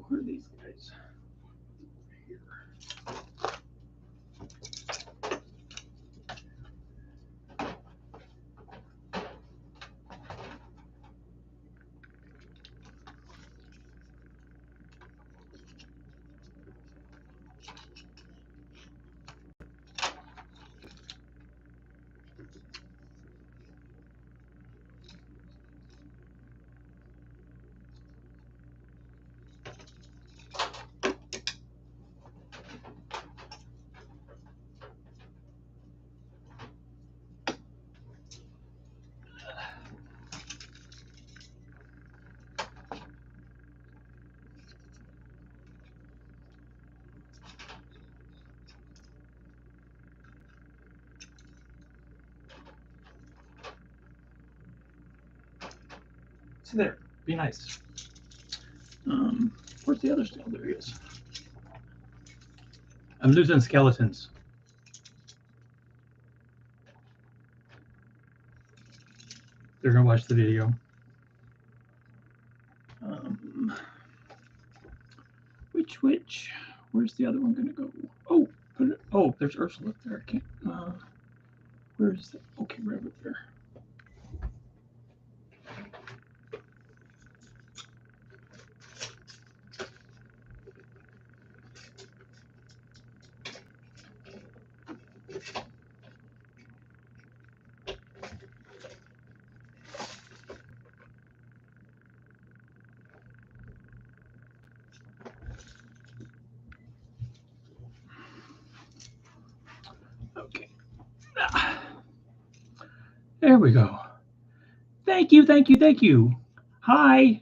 Where are these guys? Here. See there, be nice. Where's the other snail? There he is. I'm losing skeletons. They're gonna watch the video. Which? Where's the other one gonna go? Oh, oh, there's Ursula up there. I can't. Where's the? Okay, right up there. Okay. There we go. Thank you, thank you, thank you. Hi.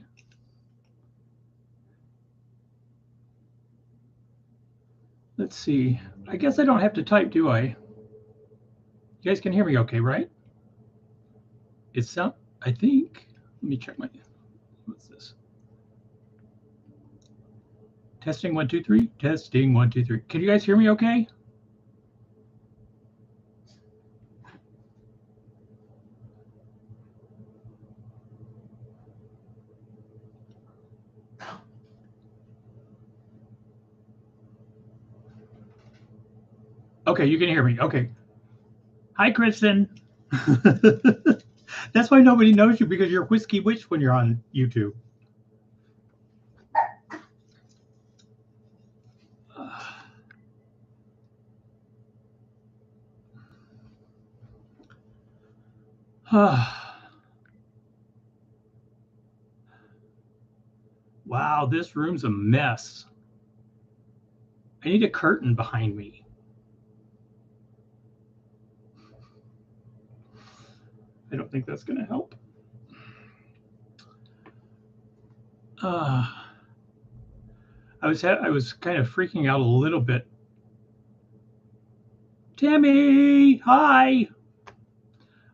Let's see. I guess I don't have to type, do I? You guys can hear me okay, right? It's sound, I think. Let me check my, what's this? Testing 1, 2, 3. Testing 1, 2, 3. Can you guys hear me okay? Okay, you can hear me. Okay. Hi, Kristen. That's why nobody knows you, because you're Whiskey Witch when you're on YouTube. Wow, this room's a mess. I need a curtain behind me. I don't think that's going to help. I was kind of freaking out a little bit. Tammy, hi.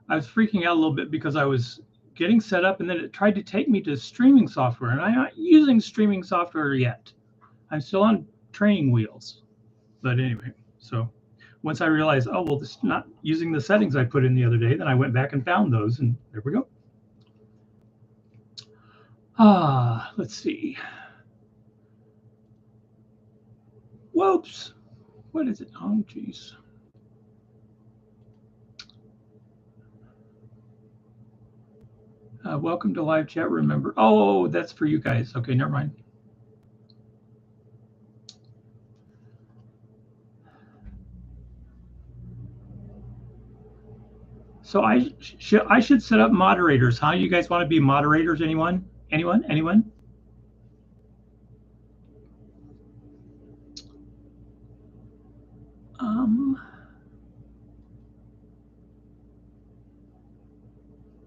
I was freaking out a little bit because I was getting set up and then it tried to take me to streaming software, and I'm not using streaming software yet. I'm still on training wheels. But anyway, so once I realized, oh, well, this is not using the settings I put in the other day, then I went back and found those, and there we go. Let's see. Whoops. What is it? Oh, geez. Welcome to live chat. Remember. Oh, that's for you guys. Okay, never mind. So I should set up moderators. Huh? You guys want to be moderators? Anyone? Anyone? Anyone?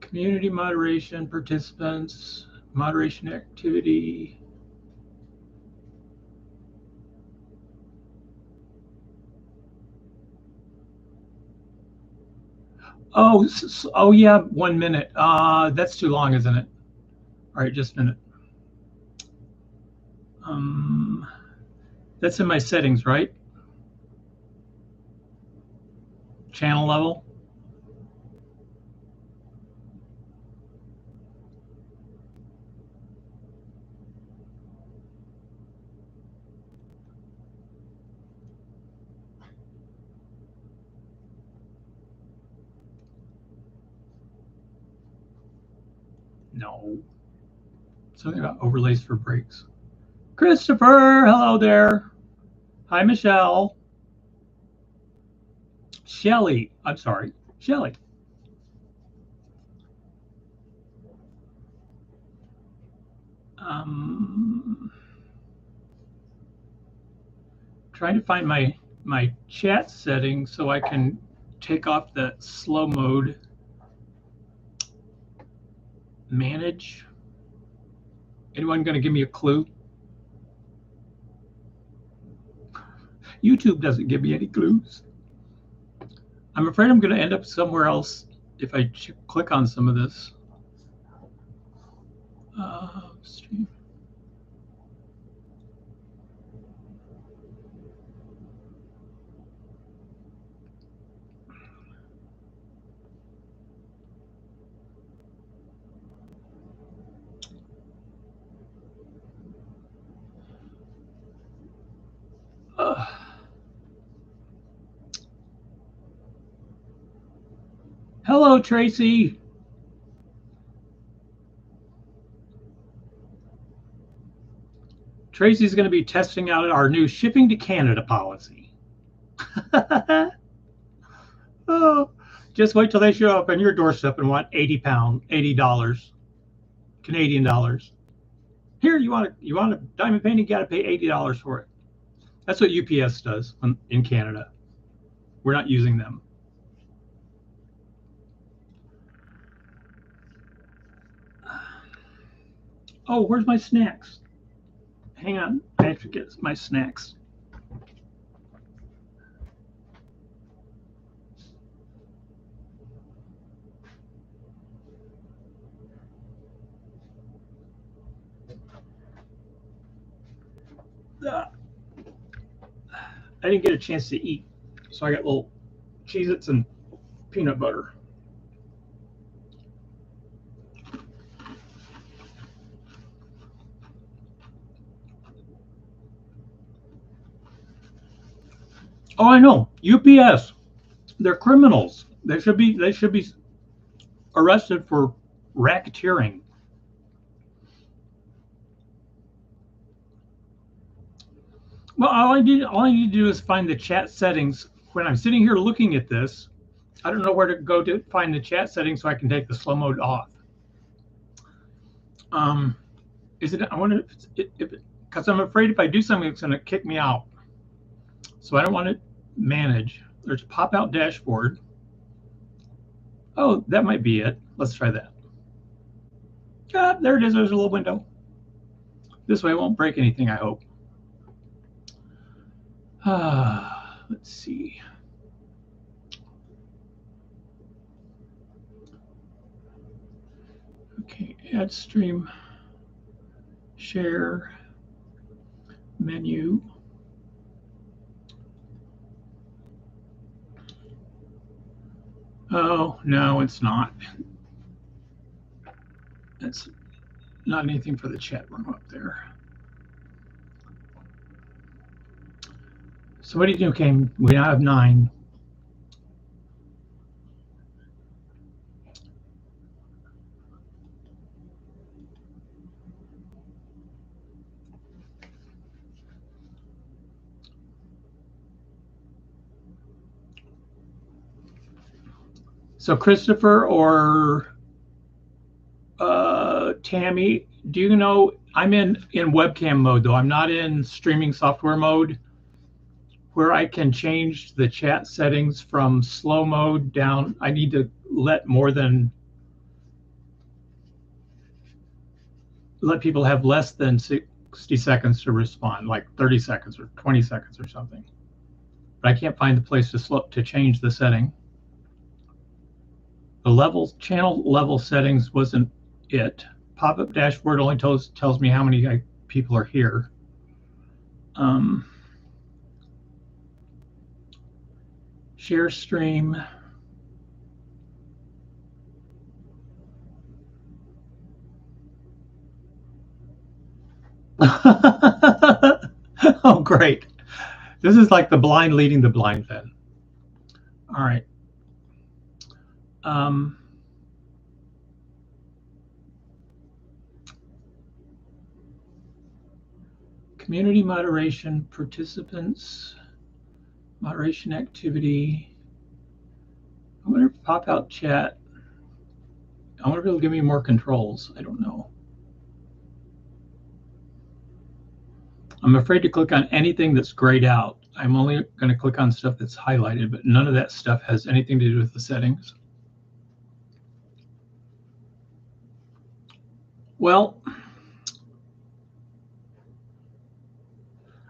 Community moderation, participants, moderation activity. Oh yeah, 1 minute. That's too long, isn't it? All right, just a minute. That's in my settings, right? Channel level. No. Something about overlays for breaks. Christopher, hello there. Hi, Michelle. Shelly. I'm sorry. Shelly. Trying to find my chat settings so I can take off the slow mode. Manage. Anyone going to give me a clue? YouTube doesn't give me any clues. I'm afraid I'm going to end up somewhere else if I click on some of this. Stream. Hello, Tracy. Tracy's going to be testing out our new shipping to Canada policy. Oh, just wait till they show up on your doorstep and want $80 Canadian dollars. Here, you want a diamond painting, you got to pay $80 for it. That's what UPS does in Canada. We're not using them. Oh, where's my snacks? Hang on, I have to get my snacks. I didn't get a chance to eat, so I got little Cheez-Its and peanut butter. Oh, I know. UPS. They're criminals. They should be arrested for racketeering. Well, all I need to do is find the chat settings. When I'm sitting here looking at this, I don't know where to go to find the chat settings so I can take the slow mode off. Is it? I wonder if because I'm afraid if I do something, it's going to kick me out. So I don't want to manage. There's a pop-out dashboard. Oh, that might be it. Let's try that. Ah, there it is. There's a little window. This way it won't break anything, I hope. Let's see. Okay, add stream, share, menu. Oh, no, it's not. That's not anything for the chat room up there. So what do you do? Okay, we now have 9. So Christopher or Tammy, do you know, I'm in webcam mode though. I'm not in streaming software mode where I can change the chat settings from slow mode down. I need to let people have less than 60 seconds to respond, like 30 seconds or 20 seconds or something. But I can't find the place to change the setting. The channel level settings wasn't it. Pop-up dashboard only tells me how many people are here. Um, share stream. Oh, great. This is like the blind leading the blind then. All right. Um, community moderation, participants, moderation activity. I wonder if pop out chat. I wonder if it'll give me more controls. I don't know. I'm afraid to click on anything that's grayed out. I'm only going to click on stuff that's highlighted, but none of that stuff has anything to do with the settings. Well,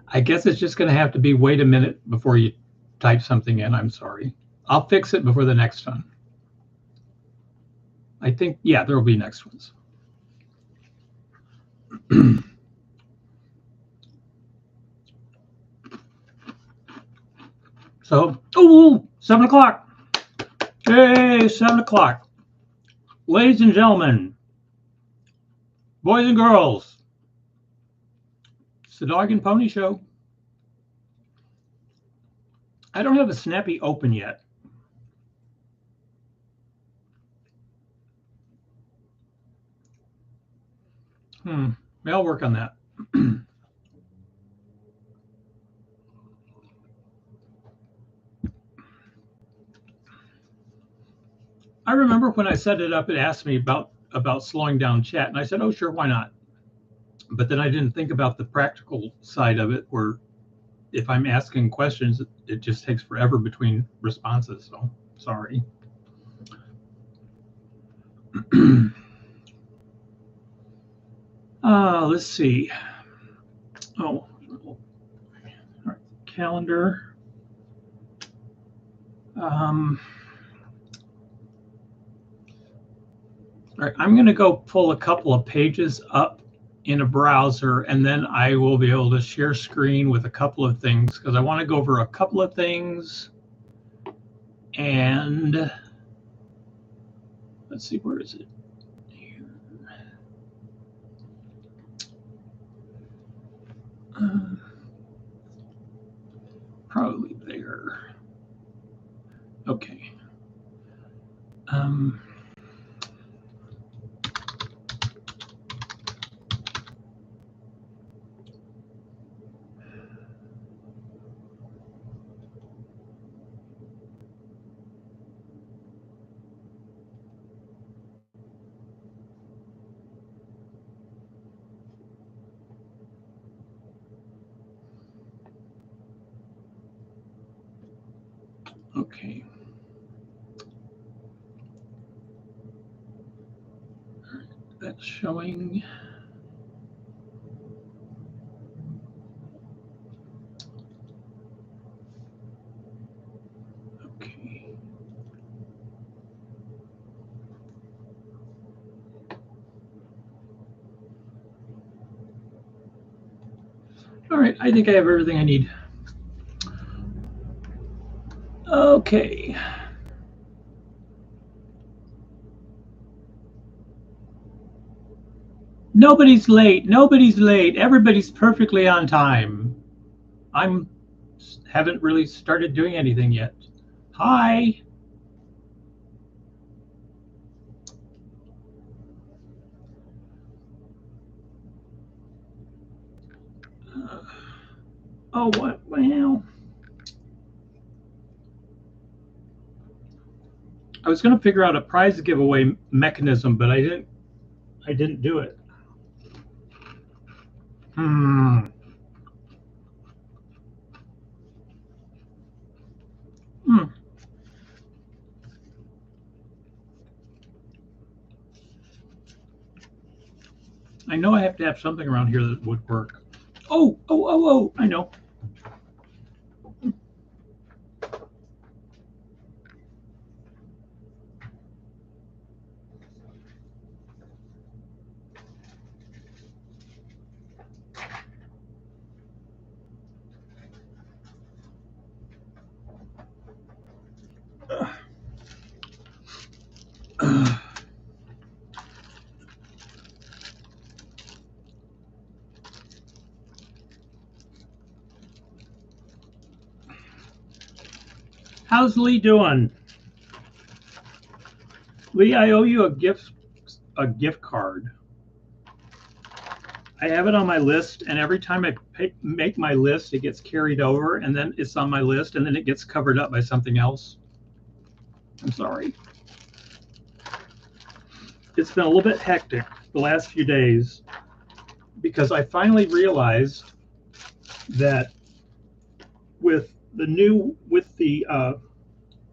I guess it's just going to have to be wait a minute before you type something in. I'm sorry. I'll fix it before the next one. I think, yeah, there will be next ones. So, oh, 7 o'clock. Hey, 7 o'clock. Ladies and gentlemen, boys and girls, it's the Dog and Pony Show. I don't have a Snappy open yet. Maybe I'll work on that. I remember when I set it up, it asked me about slowing down chat, and I said, oh, sure, why not? But then I didn't think about the practical side of it, where if I'm asking questions, it just takes forever between responses. So sorry. Let's see. Oh, all right. Calendar. All right, I'm going to go pull a couple of pages up in a browser, and then I will be able to share screen with a couple of things because I want to go over a couple of things. And let's see, where is it? Here. Probably there. Okay. Okay. That's showing. Okay. All right, I think I have everything I need. Okay. Nobody's late. Nobody's late. Everybody's perfectly on time. Haven't really started doing anything yet. Hi. Oh, what? Well, I was going to figure out a prize giveaway mechanism, but I didn't do it. I know I have to have something around here that would work. Oh, I know. How's Lee doing? Lee, I owe you a gift card. I have it on my list, and every time I make my list, it gets carried over, and then it's on my list, and then it gets covered up by something else. I'm sorry. It's been a little bit hectic the last few days because I finally realized that with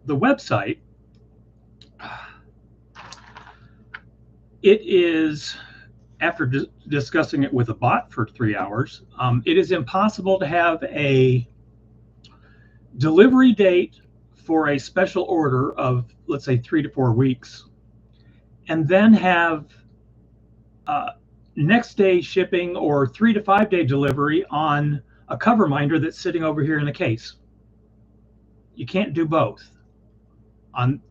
the website, it is, after discussing it with a bot for 3 hours, it is impossible to have a delivery date for a special order of, let's say, 3 to 4 weeks, and then have next day shipping or 3 to 5 day delivery on a cover minder that's sitting over here in the case. You can't do both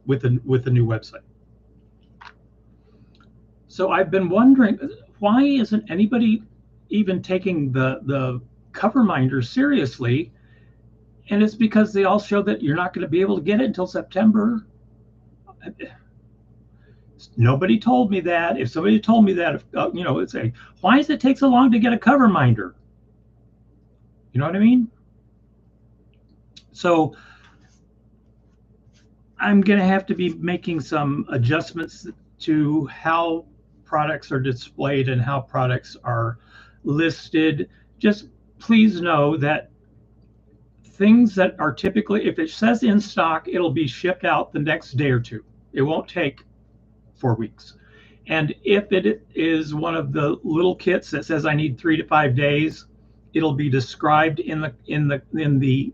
with the new website. So I've been wondering, why isn't anybody even taking the cover minder seriously? And it's because they all show that you're not going to be able to get it until September. Nobody told me that. If somebody told me that, it's a, why does it take so long to get a cover minder? You know what I mean? So I'm going to have to be making some adjustments to how products are displayed and how products are listed. Just please know that things that are typically, if it says in stock, it'll be shipped out the next day or two. It won't take 4 weeks. And if it is one of the little kits that says I need 3 to 5 days, it'll be described in the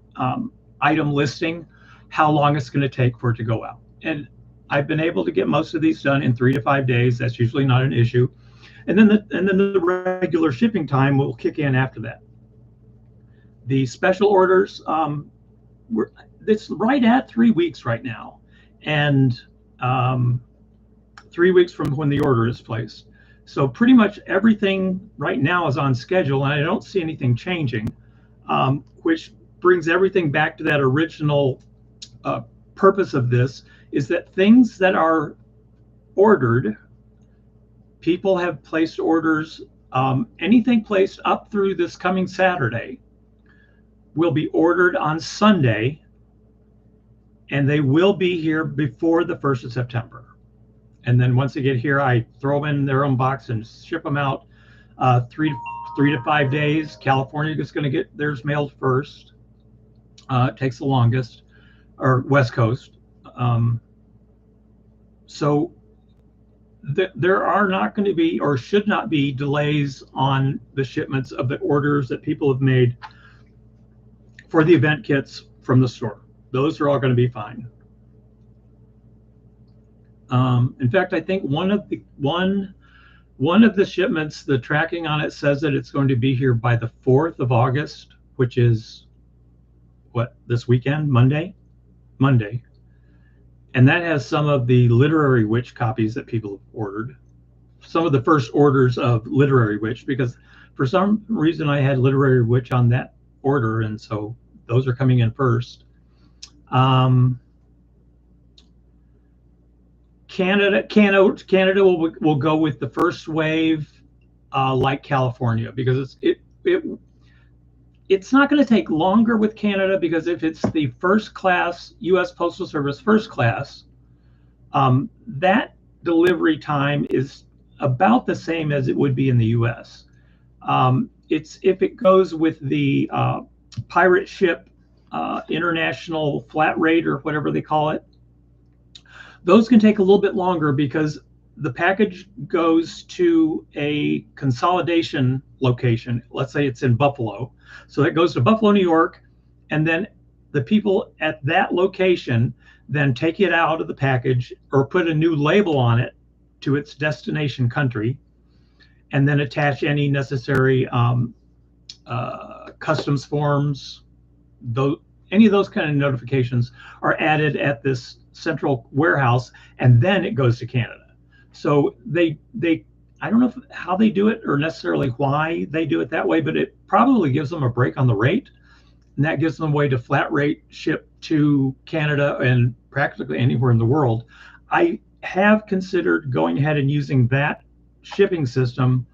item listing how long it's going to take for it to go out. And I've been able to get most of these done in 3 to 5 days. That's usually not an issue. And then the regular shipping time will kick in after that. The special orders, it's right at 3 weeks right now, and 3 weeks from when the order is placed. So pretty much everything right now is on schedule, and I don't see anything changing, which brings everything back to that original purpose of this, is that things that are ordered, people have placed orders, anything placed up through this coming Saturday will be ordered on Sunday, and they will be here before the 1st of September. And then once they get here, I throw them in their own box and ship them out 3 to 5 days. California is going to get theirs mailed first. It takes the longest, or West Coast. So there are not going to be, or should not be, delays on the shipments of the orders that people have made for the event kits from the store. Those are all going to be fine. In fact, I think one of the shipments, the tracking on it says that it's going to be here by the 4th of August, which is what, this weekend, Monday. And that has some of the Literary Witch copies that people have ordered. Some of the first orders of Literary Witch, because for some reason I had Literary Witch on that order, and so those are coming in first. Canada will go with the first wave, like California, because it's not going to take longer with Canada, because if it's the first class, U.S. Postal Service first class, that delivery time is about the same as it would be in the U.S. It's if it goes with the pirate ship international flat rate, or whatever they call it, those can take a little bit longer because the package goes to a consolidation location. Let's say it's in Buffalo. So it goes to Buffalo, New York, and then the people at that location then take it out of the package or put a new label on it to its destination country, and then attach any necessary customs forms. Any of those kind of notifications are added at this central warehouse, and then it goes to Canada. So they I don't know how they do it, or necessarily why they do it that way, but it probably gives them a break on the rate. and that gives them a way to flat rate ship to Canada and practically anywhere in the world. I have considered going ahead and using that shipping system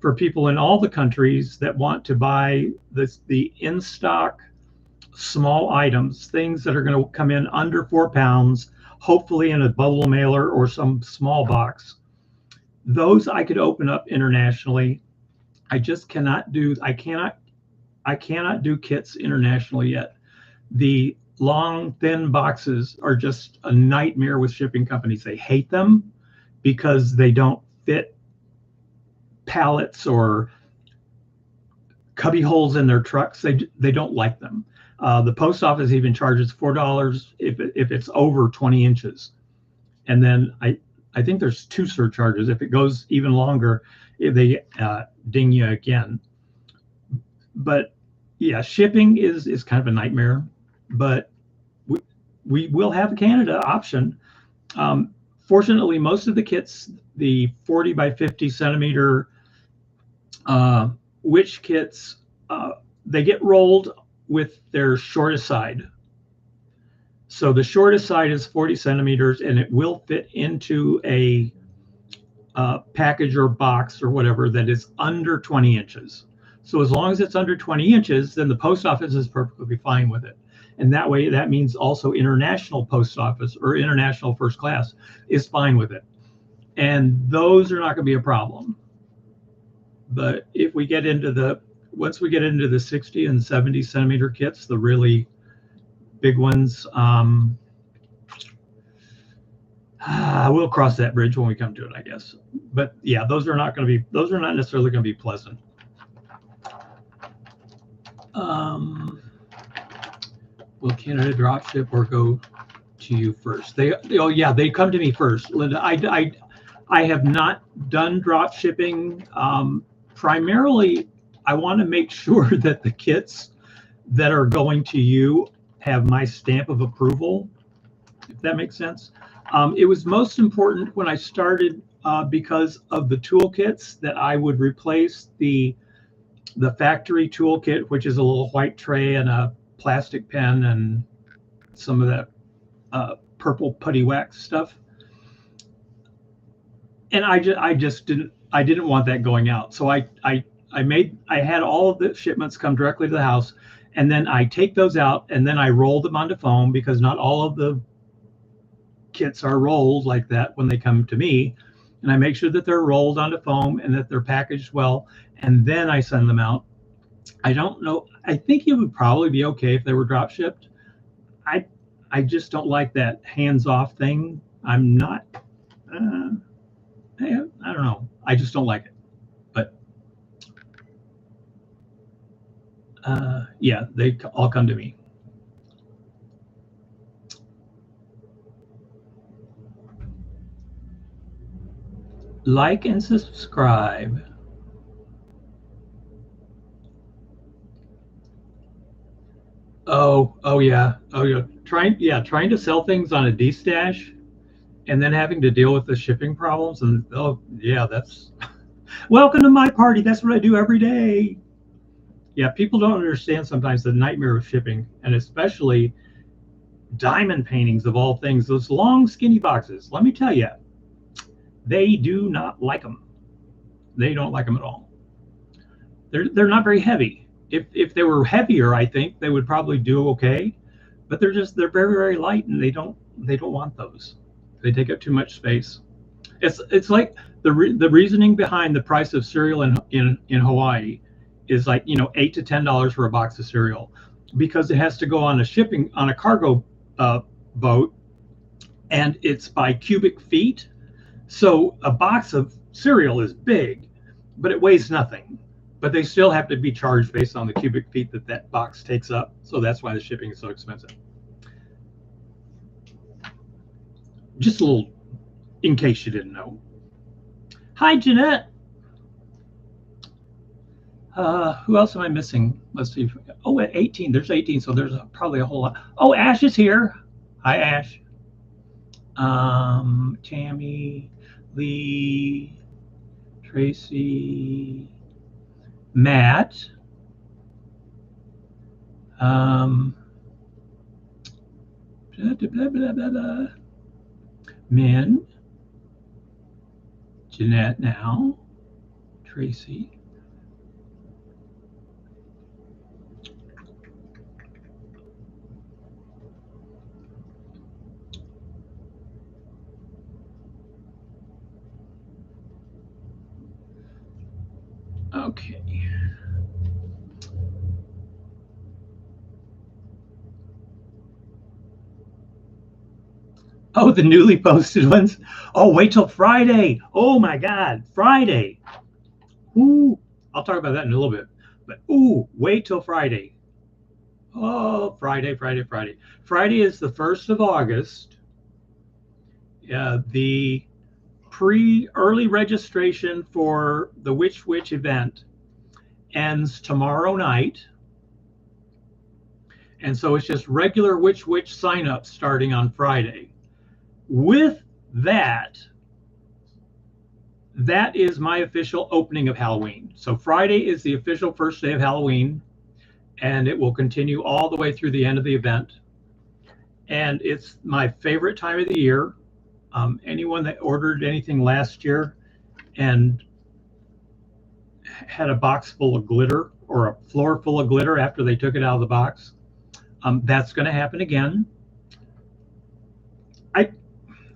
for people in all the countries that want to buy the in stock small items, things that are going to come in under 4 pounds, hopefully in a bubble mailer or some small box. Those I could open up internationally. I just cannot do, I cannot do kits internationally yet. The long, thin boxes are just a nightmare with shipping companies. They hate them because they don't fit pallets or cubby holes in their trucks. They don't like them. The post office even charges $4 if it's over 20 inches, and then I think there's two surcharges if it goes even longer. If they ding you again. But yeah, shipping is kind of a nightmare. But we will have a Canada option. Fortunately, most of the kits, the 40 by 50 centimeter witch kits, they get rolled with their shortest side. So the shortest side is 40 centimeters, and it will fit into a package or box or whatever that is under 20 inches. So as long as it's under 20 inches, then the post office is perfectly fine with it. And that way, that means also international post office or international first class is fine with it. And those are not going to be a problem. But if we get into once we get into the 60 and 70 centimeter kits, the really big ones, we'll cross that bridge when we come to it, I guess. But yeah, those are not necessarily going to be pleasant. Will Canada drop ship or go to you first? They come to me first, Linda. I have not done drop shipping. Primarily, I want to make sure that the kits that are going to you have my stamp of approval, if that makes sense. It was most important when I started because of the toolkits that I would replace the factory toolkit, which is a little white tray and a plastic pen and some of that purple putty wax stuff. And I didn't want that going out. So I had all of the shipments come directly to the house, and then I take those out and then I roll them onto foam, because not all of the kits are rolled like that when they come to me. And I make sure that they're rolled onto foam and that they're packaged well, and then I send them out. I don't know. I think it would probably be okay if they were drop shipped. I just don't like that hands-off thing. I'm not. I don't know. I just don't like it. But yeah, they all come to me. Like and subscribe. Oh yeah. Oh yeah. Trying to sell things on a D-stash and then having to deal with the shipping problems, and oh yeah, that's welcome to my party. That's what I do every day. Yeah, people don't understand sometimes the nightmare of shipping, and especially diamond paintings of all things, those long skinny boxes. Let me tell you, they do not like them. They don't like them at all. They're not very heavy. If they were heavier, I think they would probably do okay. But they're very, very light, and they don't want those. They take up too much space. It's like the reasoning behind the price of cereal in Hawaii is like, $8 to $10 for a box of cereal, because it has to go on a cargo boat, and it's by cubic feet. So a box of cereal is big, but it weighs nothing. But they still have to be charged based on the cubic feet that box takes up. So that's why the shipping is so expensive. Just a little, in case you didn't know. Hi, Jeanette. Who else am I missing? Let's see. Oh, at 18. There's 18, so there's probably a whole lot. Oh, Ash is here. Hi, Ash. Tammy, Lee, Tracy, Matt. Um, blah, blah, blah, blah, blah. Min, Jeanette now, Tracy. Okay. Oh, the newly posted ones. Oh, wait till Friday. Oh my God, Friday. Ooh, I'll talk about that in a little bit. But ooh, wait till Friday. Oh, Friday, Friday, Friday. Friday is the 1st of August. The early registration for the Witch Witch event ends tomorrow night. And so it's just regular Witch Witch sign-up starting on Friday. With that, that is my official opening of Halloween. So Friday is the official first day of Halloween, and it will continue all the way through the end of the event. And it's my favorite time of the year. Anyone that ordered anything last year and had a box full of glitter or a floor full of glitter after they took it out of the box, that's going to happen again.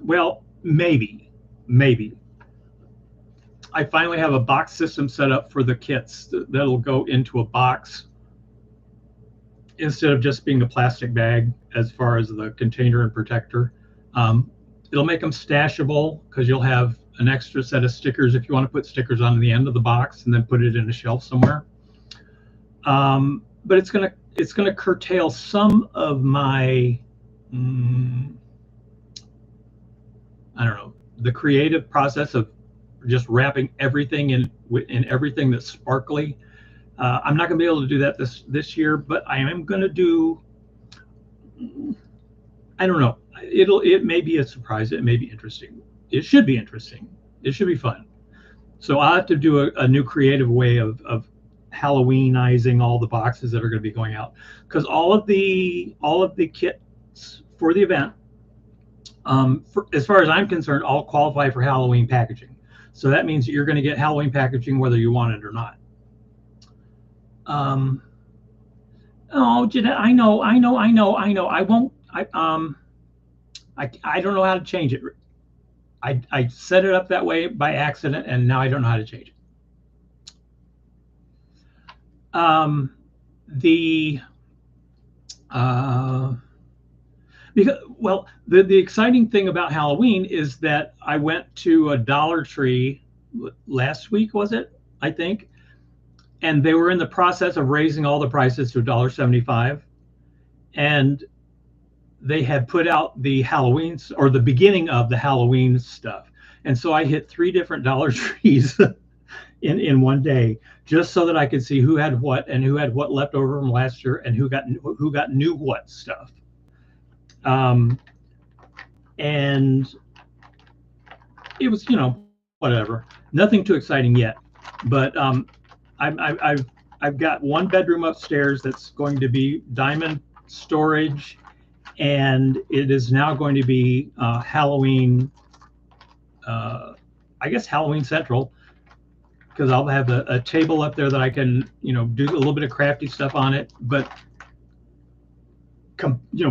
Well, maybe. I finally have a box system set up for the kits that'll go into a box instead of just being a plastic bag as far as the container and protector. It'll make them stashable because you'll have an extra set of stickers if you want to put stickers on the end of the box and then put it in a shelf somewhere. But it's gonna curtail some of my I don't know, the creative process of just wrapping everything in everything that's sparkly. I'm not going to be able to do that this year, but I am going to do. I don't know. It may be a surprise. It may be interesting. It should be interesting. It should be fun. So I'll have to do a new creative way of Halloweenizing all the boxes that are going to be going out, because all of the kits for the event, as far as I'm concerned, all qualify for Halloween packaging. So that means that you're going to get Halloween packaging whether you want it or not. Oh, Jeanette, I know. I won't. I don't know how to change it. I set it up that way by accident, and now I don't know how to change it. The exciting thing about Halloween is that I went to a Dollar Tree last week, was it? I think, and they were in the process of raising all the prices to $1.75, and they had put out the Halloween or the beginning of the Halloween stuff, and so I hit 3 different Dollar Trees in one day just so that I could see who had what and who had what left over from last year and who got new what stuff. And it was, whatever, nothing too exciting yet, but I've got 1 bedroom upstairs that's going to be diamond storage, and it is now going to be Halloween, I guess Halloween Central, because I'll have a table up there that I can, do a little bit of crafty stuff on it, but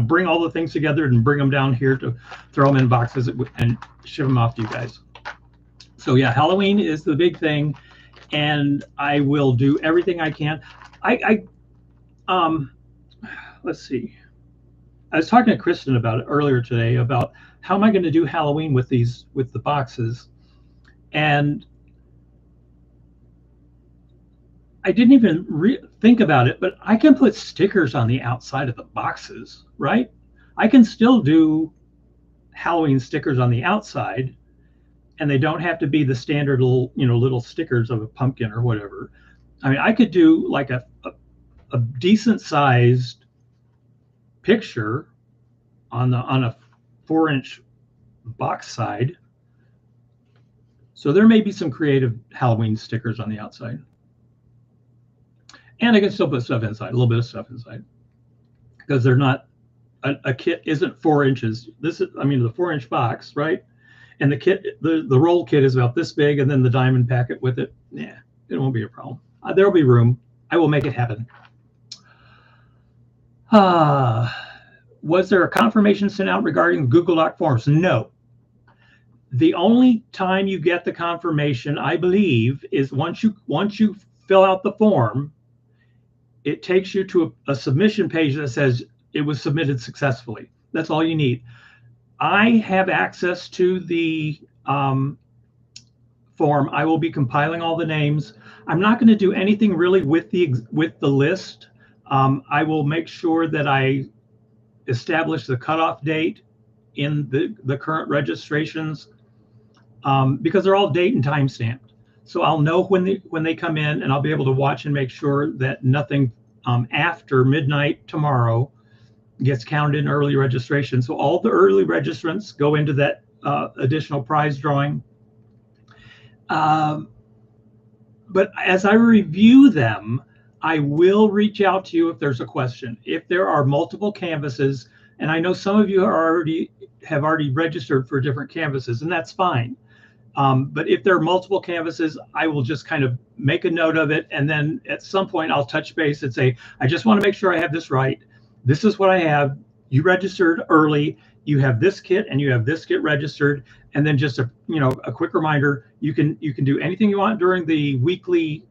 bring all the things together and bring them down here to throw them in boxes and ship them off to you guys. So yeah, Halloween is the big thing, and I will do everything I can. Let's see. I was talking to Kristen about it earlier today about how am I going to do Halloween with the boxes, and I didn't even think about it, but I can put stickers on the outside of the boxes, right? I can still do Halloween stickers on the outside, and they don't have to be the standard little stickers of a pumpkin or whatever. I mean, I could do like a decent sized picture on a 4-inch box side. So there may be some creative Halloween stickers on the outside. And I can still put stuff inside, a little bit of stuff inside. because they're not, a kit isn't 4 inches. This is, I mean, the 4-inch box, right? And the kit, the roll kit is about this big, and then the diamond packet with it. Yeah, it won't be a problem. There'll be room. I will make it happen. Was there a confirmation sent out regarding Google Doc forms? No. The only time you get the confirmation, I believe, is once you fill out the form, it takes you to a submission page that says it was submitted successfully. That's all you need. I have access to the form. I will be compiling all the names. I'm not going to do anything really with the list. I will make sure that I establish the cutoff date in the current registrations, because they're all date and time stamped. So I'll know when they come in, and I'll be able to watch and make sure that nothing after midnight tomorrow gets counted in early registration. So all the early registrants go into that additional prize drawing. But as I review them, I will reach out to you if there's a question. If there are multiple canvases, and I know some of you have already registered for different canvases, and that's fine. But if there are multiple canvases, I will just kind of make a note of it, and then at some point I'll touch base and say, I just want to make sure I have this right. This is what I have. You registered early. You have this kit and you have this kit registered. And then just a quick reminder, you can do anything you want during the weekly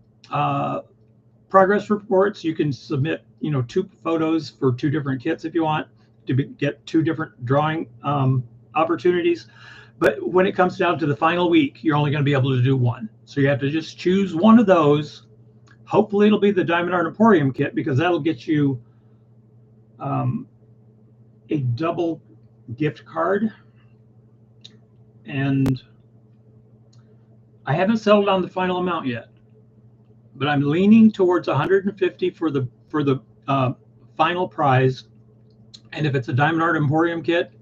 progress reports. You can submit 2 photos for 2 different kits if you want to get 2 different drawing opportunities. But when it comes down to the final week, you're only going to be able to do 1. So you have to just choose one of those. Hopefully it'll be the Diamond Art Emporium kit, because that'll get you a double gift card. And I haven't settled on the final amount yet, but I'm leaning towards 150 for the final prize. And if it's a Diamond Art Emporium kit,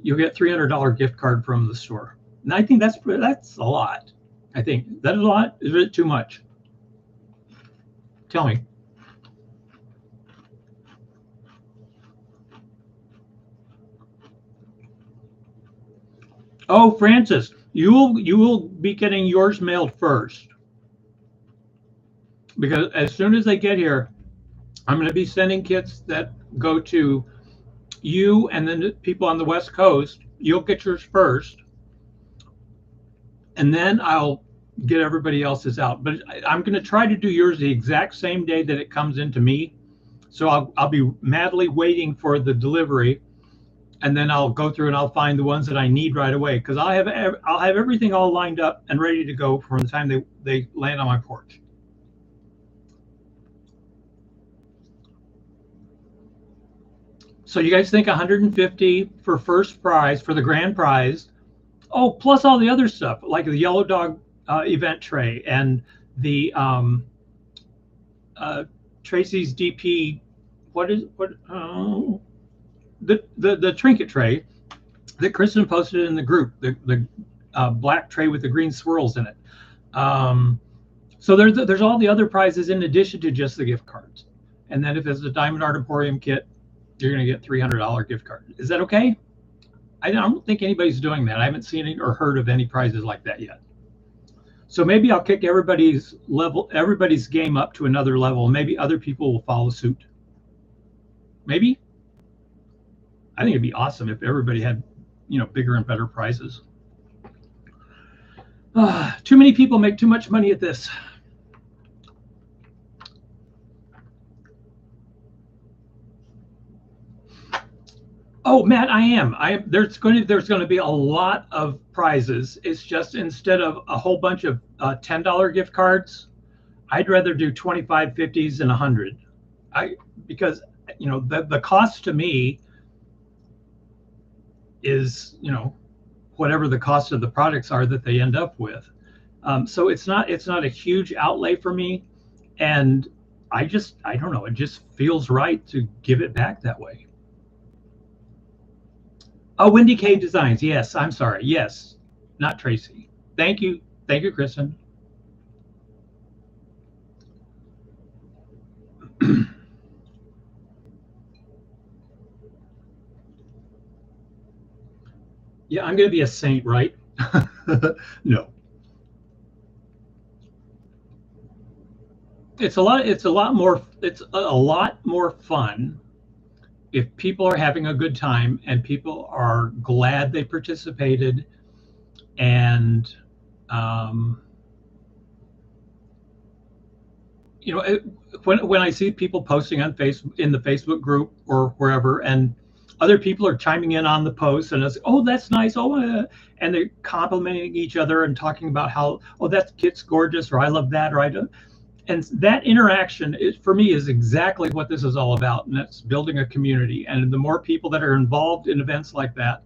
you'll get $300 gift card from the store. And I think that's a lot. I think that is a lot. Is it too much? Tell me. Oh, Francis, you will be getting yours mailed first, because as soon as they get here, I'm going to be sending kits that go to you, and then the people on the West Coast. You'll get yours first, and then I'll get everybody else's out. But I'm going to try to do yours the exact same day that it comes into me. So I'll be madly waiting for the delivery, and then I'll go through and I'll find the ones that I need right away, because I'll have everything all lined up and ready to go from the time they land on my porch. So you guys think 150 for first prize, for the grand prize? Oh, plus all the other stuff, like the Yellow Dog event tray and the Tracy's DP. The trinket tray that Kristen posted in the group, the black tray with the green swirls in it. So there's all the other prizes in addition to just the gift cards. And then if it's a Diamond Art Emporium kit, you're going to get $300 gift card. Is that okay? I don't think anybody's doing that. I haven't seen it or heard of any prizes like that yet. So maybe I'll kick everybody's game up to another level. Maybe other people will follow suit. Maybe. I think it'd be awesome if everybody had, bigger and better prizes. Too many people make too much money at this. Oh, Matt, I am. There's going to be a lot of prizes. It's just, instead of a whole bunch of $10 gift cards, I'd rather do 25, 50s, and 100. Because the cost to me is whatever the cost of the products are that they end up with. So it's not a huge outlay for me, and I don't know. It just feels right to give it back that way. Oh, Wendy K Designs. Yes, I'm sorry. Yes, not Tracy. Thank you, Kristen. Yeah, I'm going to be a saint, right? No. It's a lot more fun if people are having a good time and people are glad they participated, and um, you know, when I see people posting on in the Facebook group or wherever, and other people are chiming in on the post, and it's, oh, that's nice, oh, and they're complimenting each other and talking about how, oh, that kid's gorgeous, or I love that, or I don't. And that interaction is, for me, is exactly what this is all about, and that's building a community. And the more people that are involved in events like that,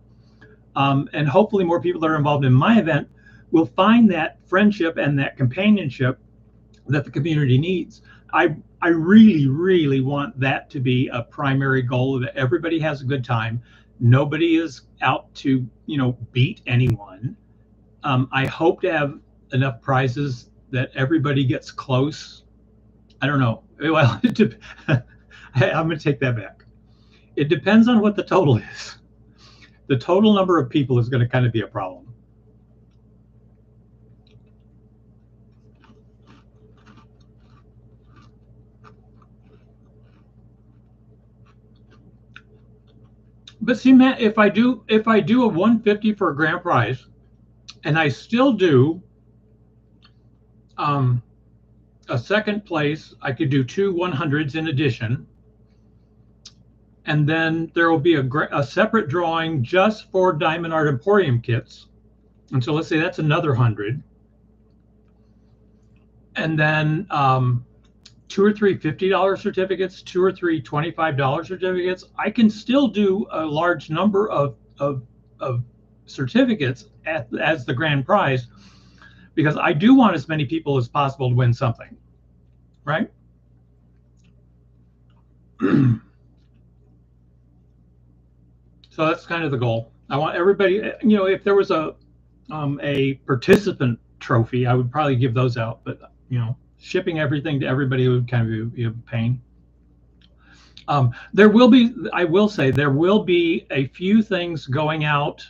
and hopefully more people that are involved in my event, will find that friendship and that companionship that the community needs. I really, really want that to be a primary goal, that everybody has a good time. Nobody is out to, beat anyone. I hope to have enough prizes that everybody gets close. I don't know. Well, I'm going to take that back. It depends on what the total is. The total number of people is going to kind of be a problem. But see, Matt, if I do a 150 for a grand prize, and I still do um, a second place, I could do two 100s in addition, and then there will be a separate drawing just for Diamond Art Emporium kits. And so let's say that's another 100, and then two or three $50 certificates, two or three $25 certificates. I can still do a large number of certificates as the grand prize, because I do want as many people as possible to win something, right? So that's kind of the goal. I want everybody, if there was a participant trophy, I would probably give those out, but shipping everything to everybody would kind of be a pain. I will say, there will be a few things going out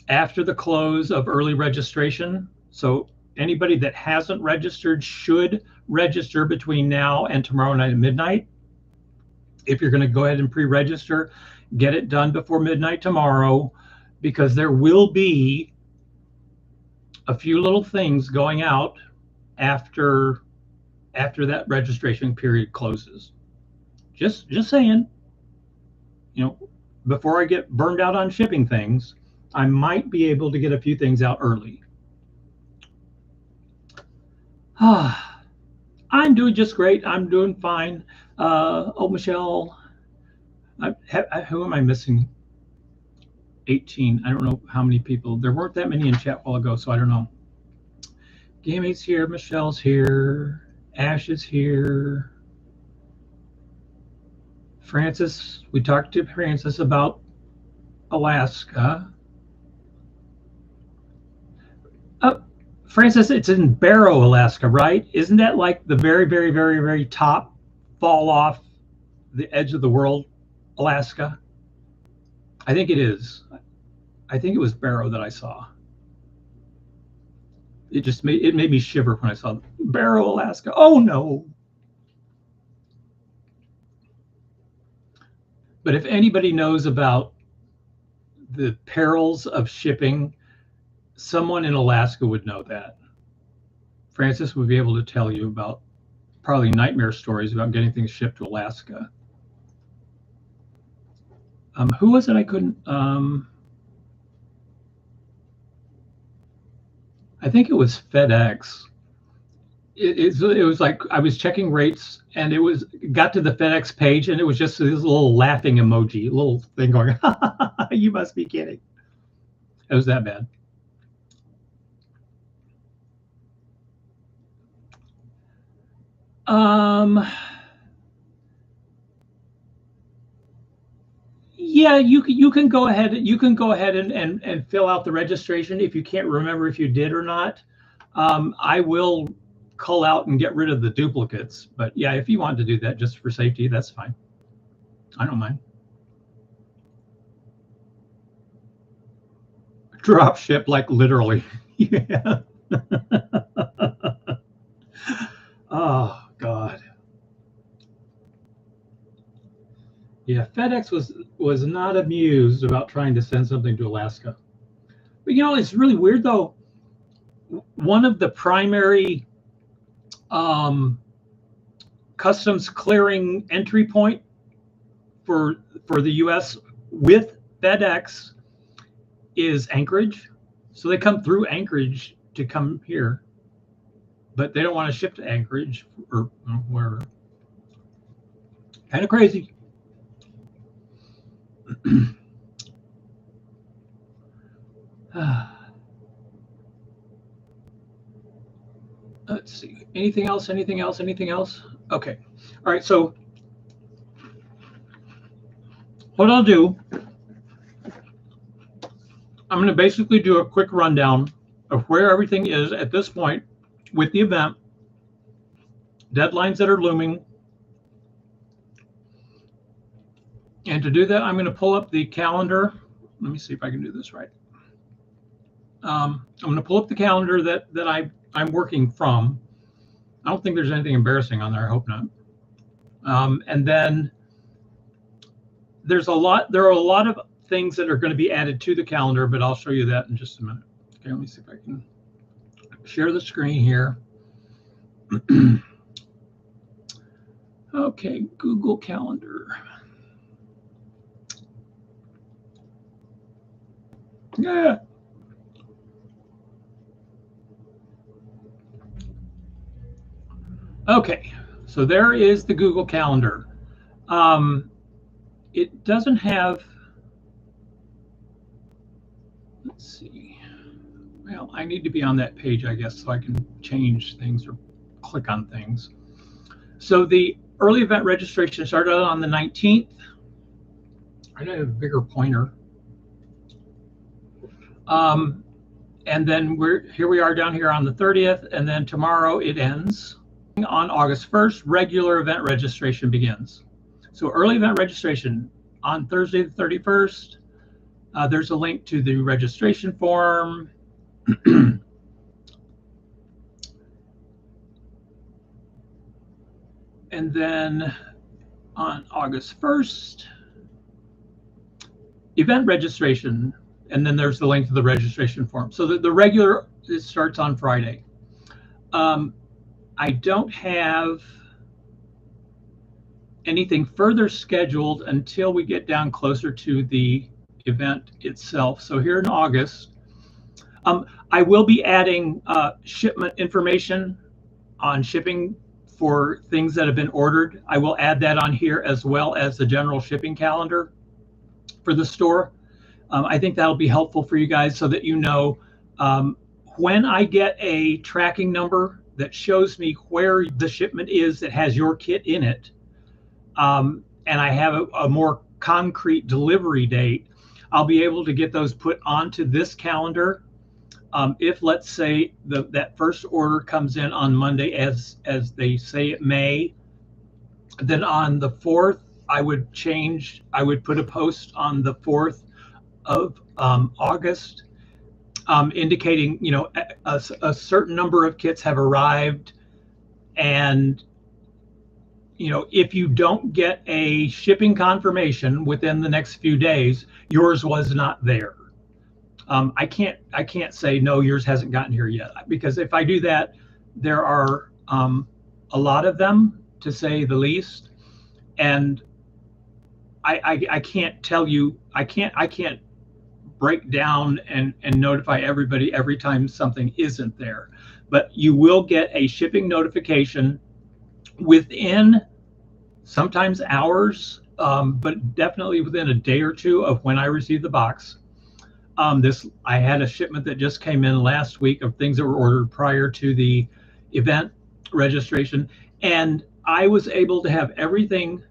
after the close of early registration. So anybody that hasn't registered should register between now and tomorrow night at midnight. If you're going to go ahead and pre-register, get it done before midnight tomorrow, because there will be a few little things going out after that registration period closes. Just saying, before I get burned out on shipping things, I might be able to get a few things out early. I'm doing just great. I'm doing fine. Michelle, who am I missing? 18. I don't know how many people. There weren't that many in chat a while ago, so I don't know. Gameate's here. Michelle's here. Ash is here. Francis, we talked to Francis about Alaska. Francis, it's in Barrow, Alaska, right? Isn't that like the very, very, very, very top, fall off the edge of the world, Alaska? I think it is. I think it was Barrow that I saw. It made me shiver when I saw Barrow, Alaska. Oh no. But if anybody knows about the perils of shipping, someone in Alaska would know that. Francis would be able to tell you about probably nightmare stories about getting things shipped to Alaska. Who was it? I couldn't. I think it was FedEx. It was like I was checking rates, and it got to the FedEx page, and it was just this little laughing emoji, little thing going, "You must be kidding." It was that bad. Yeah, you can go ahead and fill out the registration if you can't remember if you did or not. I will cull out and get rid of the duplicates, but yeah, if you want to do that just for safety, that's fine. I don't mind. Drop ship, like literally. Yeah. Oh God. Yeah, FedEx was not amused about trying to send something to Alaska. But you know, it's really weird though. One of the primary customs clearing entry point for the U.S. with FedEx is Anchorage, so they come through Anchorage to come here, but they don't want to ship to Anchorage or wherever. Kind of crazy. Let's see. Anything else? Anything else? Anything else? Okay. All right. So what I'll do, I'm going to basically do a quick rundown of where everything is at this point with the event, deadlines that are looming. And to do that, I'm going to pull up the calendar. Let me see if I can do this right. I'm going to pull up the calendar that I'm working from. I don't think there's anything embarrassing on there. I hope not. And then there are a lot of things that are going to be added to the calendar, but I'll show you that in just a minute. Okay, let me see if I can share the screen here. Okay, Google Calendar. Yeah. Okay, so there is the Google Calendar. It doesn't have, let's see. Well, I need to be on that page, I guess, so I can change things or click on things. So the early event registration started on the 19th. I don't have a bigger pointer. And then here we are down here on the 30th, and then tomorrow it ends. On August 1st, regular event registration begins. So early event registration on Thursday the 31st. There's a link to the registration form. And then on August 1st, event registration, and then there's the link to the registration form. So the regular, it starts on Friday. I don't have anything further scheduled until we get down closer to the event itself. So here in August, I will be adding shipment information on shipping for things that have been ordered. I will add that on here, as well as the general shipping calendar for the store. I think that'll be helpful for you guys, so that you know when I get a tracking number that shows me where the shipment is that has your kit in it, and I have a more concrete delivery date, I'll be able to get those put onto this calendar. If, let's say, that first order comes in on Monday, as they say it may, then on the 4th, I would put a post on the 4th of August, indicating, you know, a certain number of kits have arrived. And, you know, if you don't get a shipping confirmation within the next few days, yours was not there. I can't say no, yours hasn't gotten here yet, because if I do that, there are a lot of them, to say the least, and I can't tell you, I can't break down and notify everybody every time something isn't there. But you will get a shipping notification within sometimes hours, but definitely within a day or two of when I receive the box. I had a shipment that just came in last week of things that were ordered prior to the event registration, and I was able to have everything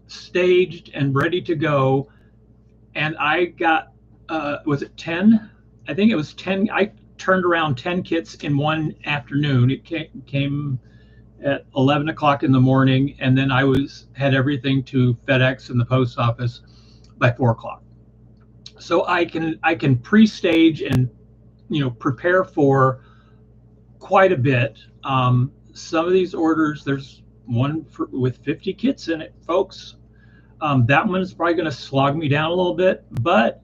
staged and ready to go. And I got, was it 10? I think it was 10. I turned around 10 kits in one afternoon. It came at 11 o'clock in the morning, and then I had everything to FedEx and the post office by 4 o'clock. So I can pre-stage and prepare for quite a bit. Some of these orders, there's one with 50 kits in it, folks. That one is probably going to slog me down a little bit, but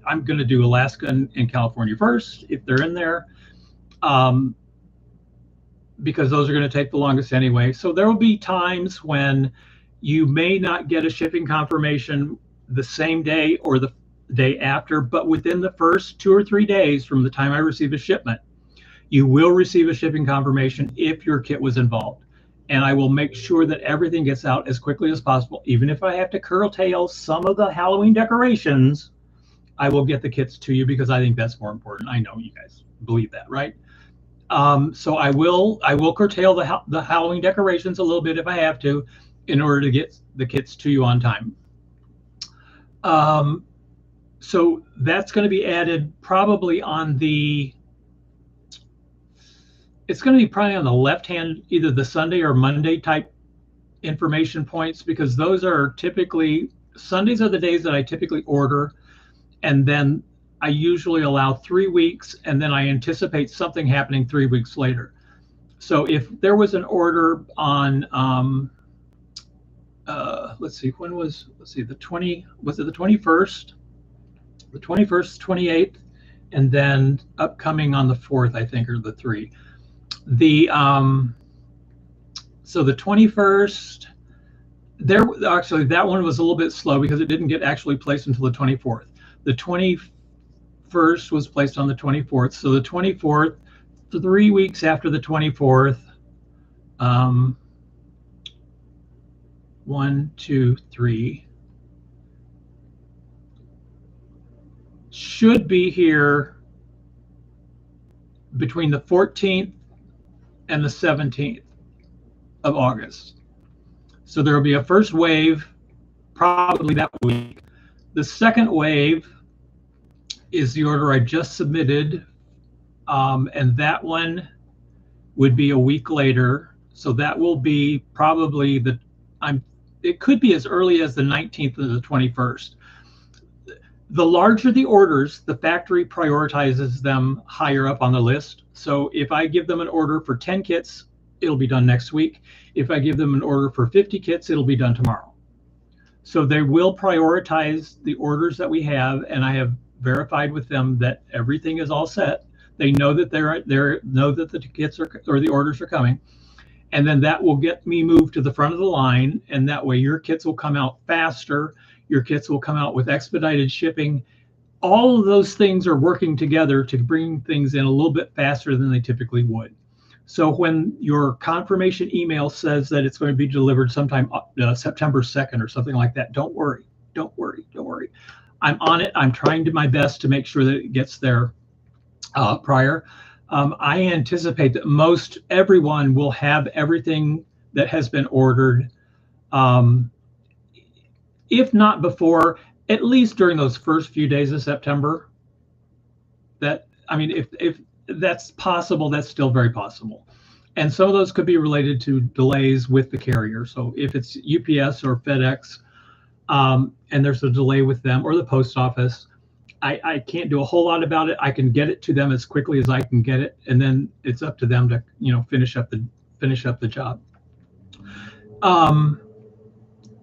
I'm going to do Alaska and California first if they're in there, um, because those are going to take the longest anyway. So there will be times when you may not get a shipping confirmation the same day or the day after, but within the first 2 or 3 days from the time I receive a shipment, you will receive a shipping confirmation if your kit was involved. And I will make sure that everything gets out as quickly as possible. Even if I have to curtail some of the Halloween decorations, I will get the kits to you because I think that's more important. I know you guys believe that, right? So I will curtail the Halloween decorations a little bit if I have to, in order to get the kits to you on time. Um, so that's going to be added probably on the. It's going to be probably on the left hand, either the Sunday or Monday type information points, because those are typically Sundays are the days that I typically order, and then I usually allow 3 weeks, and then I anticipate something happening 3 weeks later. So if there was an order on, let's see, the 20, was it the 21st, the 21st, 28th, and then upcoming on the 4th, I think, or the 3. So the 21st, there actually that one was a little bit slow because it didn't get actually placed until the 24th. The 21st was placed on the 24th. So the 24th, 3 weeks after the 24th, 1, 2, 3, should be here between the 14th and the 17th of August. So there will be a first wave probably that week. The second wave is the order I just submitted, and that one would be a week later. So that will be probably it could be as early as the 19th or the 21st. The larger the orders, the factory prioritizes them higher up on the list. So if I give them an order for 10 kits, it'll be done next week. If I give them an order for 50 kits, it'll be done tomorrow. So they will prioritize the orders that we have, and I have verified with them that everything is all set. They know that know that the kits or the orders are coming, and then that will get me moved to the front of the line, and that way your kits will come out faster. Your kits will come out with expedited shipping. All of those things are working together to bring things in a little bit faster than they typically would. So when your confirmation email says that it's going to be delivered sometime September 2nd or something like that, don't worry. Don't worry. Don't worry. I'm on it. I'm trying to my best to make sure that it gets there prior. I anticipate that most everyone will have everything that has been ordered, if not before, at least during those first few days of September. If that's possible, that's still very possible. And some of those could be related to delays with the carrier. So if it's UPS or FedEx, and there's a delay with them, or the post office, I can't do a whole lot about it. I can get it to them as quickly as I can get it, and then it's up to them to finish up the job.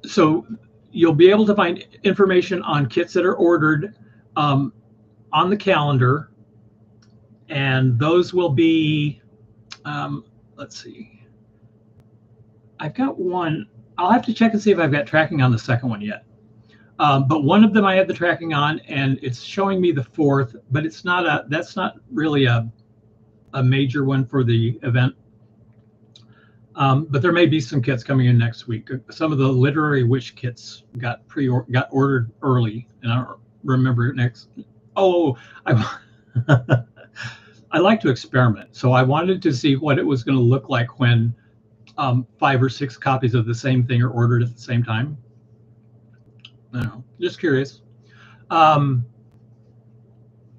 So you'll be able to find information on kits that are ordered on the calendar, and those will be, let's see, I've got one. I'll have to check and see if I've got tracking on the second one yet. But one of them I have the tracking on, and it's showing me the 4th, but that's not really a major one for the event. But there may be some kits coming in next week. Some of the Literary Wish kits got ordered early, and I don't remember next. Oh, I like to experiment, so I wanted to see what it was going to look like when 5 or 6 copies of the same thing are ordered at the same time. I don't know, just curious.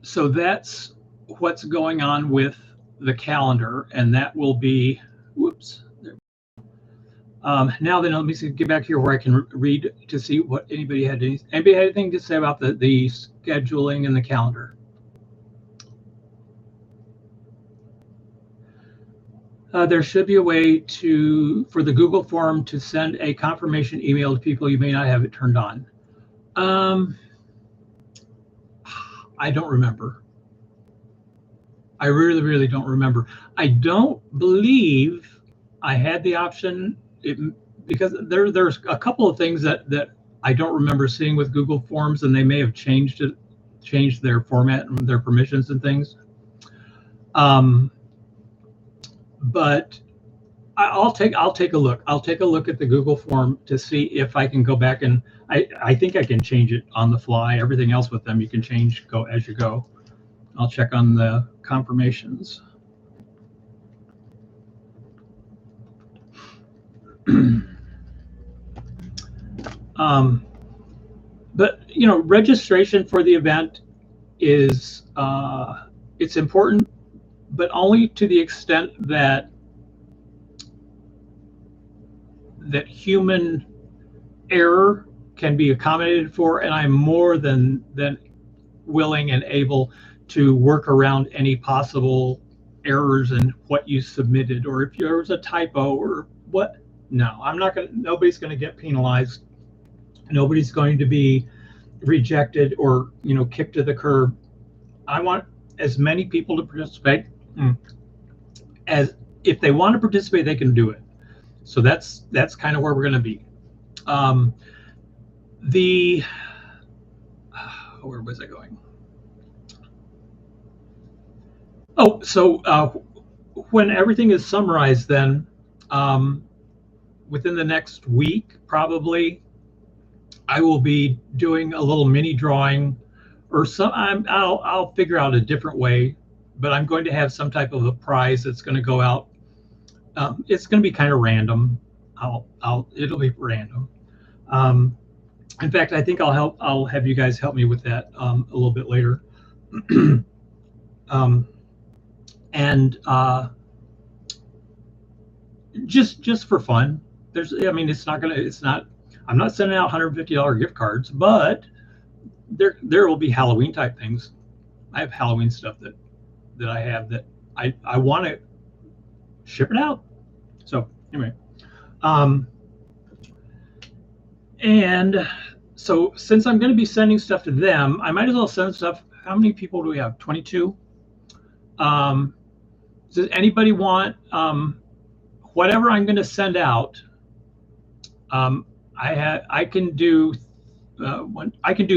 So that's what's going on with the calendar, and that will be, whoops. Now then, let me see, get back here where I can read to see what anybody had anything to say about the scheduling and the calendar. There should be a way for the Google form to send a confirmation email to people you may not have it turned on. I don't remember. I really, really don't remember. I don't believe I had the option because there's a couple of things that I don't remember seeing with Google Forms, and they may have changed their format and their permissions and things. But I'll take a look. I'll take a look at the Google form to see if I can go back, and I think I can change it on the fly. Everything else with them you can change as you go. I'll check on the confirmations. But registration for the event is it's important, but only to the extent that human error can be accommodated for, and I'm more than willing and able to work around any possible errors in what you submitted, or if there was a typo or what. No, I'm not going to. Nobody's going to get penalized. Nobody's going to be rejected or kicked to the curb. I want as many people to participate as if they want to participate, they can do it. So that's kind of where we're going to be. Where was I going? Oh, so when everything is summarized, then within the next week, probably, I will be doing a little mini drawing, or I'll figure out a different way, but I'm going to have some type of a prize that's going to go out. It's going to be kind of random. It'll be random. In fact, I think I'll have you guys help me with that a little bit later. And just for fun. I'm not sending out $150 gift cards, but there will be Halloween type things. I have Halloween stuff that I have that I want to ship it out. So anyway, and so since I'm going to be sending stuff to them, I might as well send stuff. How many people do we have? 22. Does anybody want whatever I'm going to send out? I can do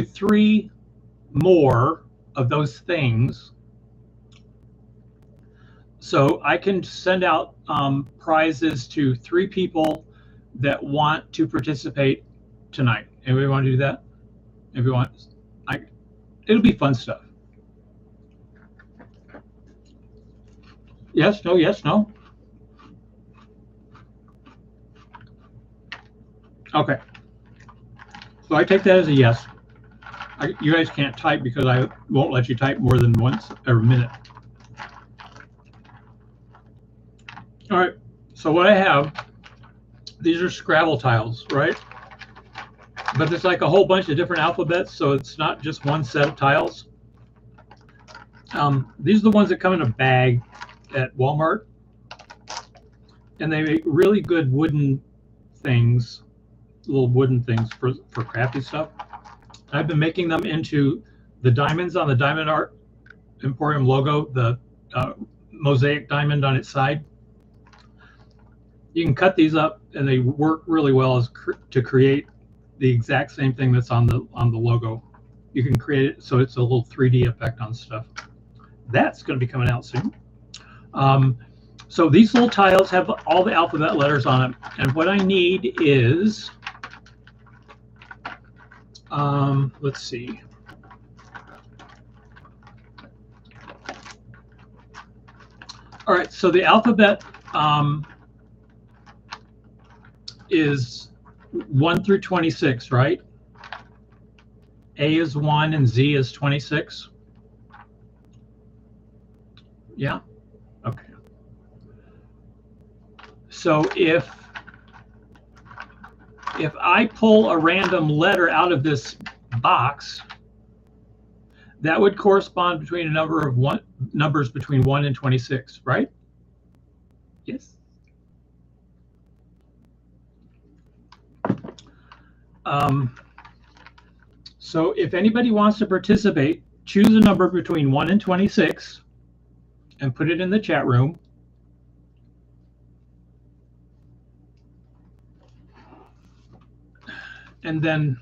3 more of those things. So I can send out prizes to 3 people that want to participate tonight. Anybody want to do that? It'll be fun stuff. Yes, no, yes, no. Okay. So I take that as a yes. You guys can't type because I won't let you type more than once every minute. All right. So what I have, these are Scrabble tiles, right? But it's like a whole bunch of different alphabets, so it's not just one set of tiles. These are the ones that come in a bag at Walmart, and they make really good wooden things, little wooden things for crafty stuff. I've been making them into the diamonds on the Diamond Art Emporium logo, the mosaic diamond on its side. You can cut these up, and they work really well to create the exact same thing that's on the logo. You can create it so it's a little 3D effect on stuff. That's going to be coming out soon. So these little tiles have all the alphabet letters on them, and what I need is, let's see. All right, so the alphabet is 1 through 26, right? A is 1 and Z is 26. Yeah. Okay. So if if I pull a random letter out of this box, that would correspond between a number of numbers between 1 and 26, right? Yes. So if anybody wants to participate, choose a number between 1 and 26 and put it in the chat room. And then,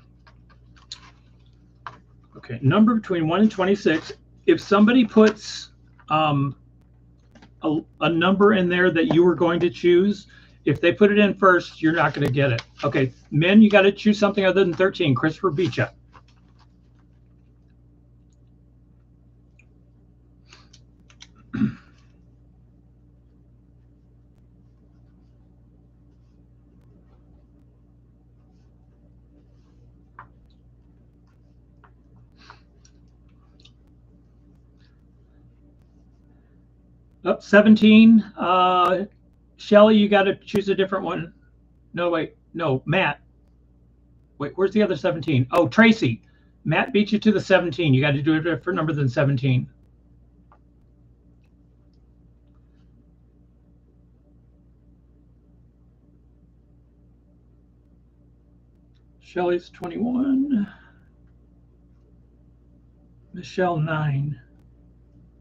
okay, number between 1 and 26. If somebody puts a number in there that you were going to choose, if they put it in first, you're not going to get it. Okay, men, you got to choose something other than 13. Christopher Beecha. Up 17. Shelly, you got to choose a different one. No, wait. No, Matt. Wait, where's the other 17? Oh, Tracy. Matt beat you to the 17. You got to do a different number than 17. Shelly's 21. Michelle, 9.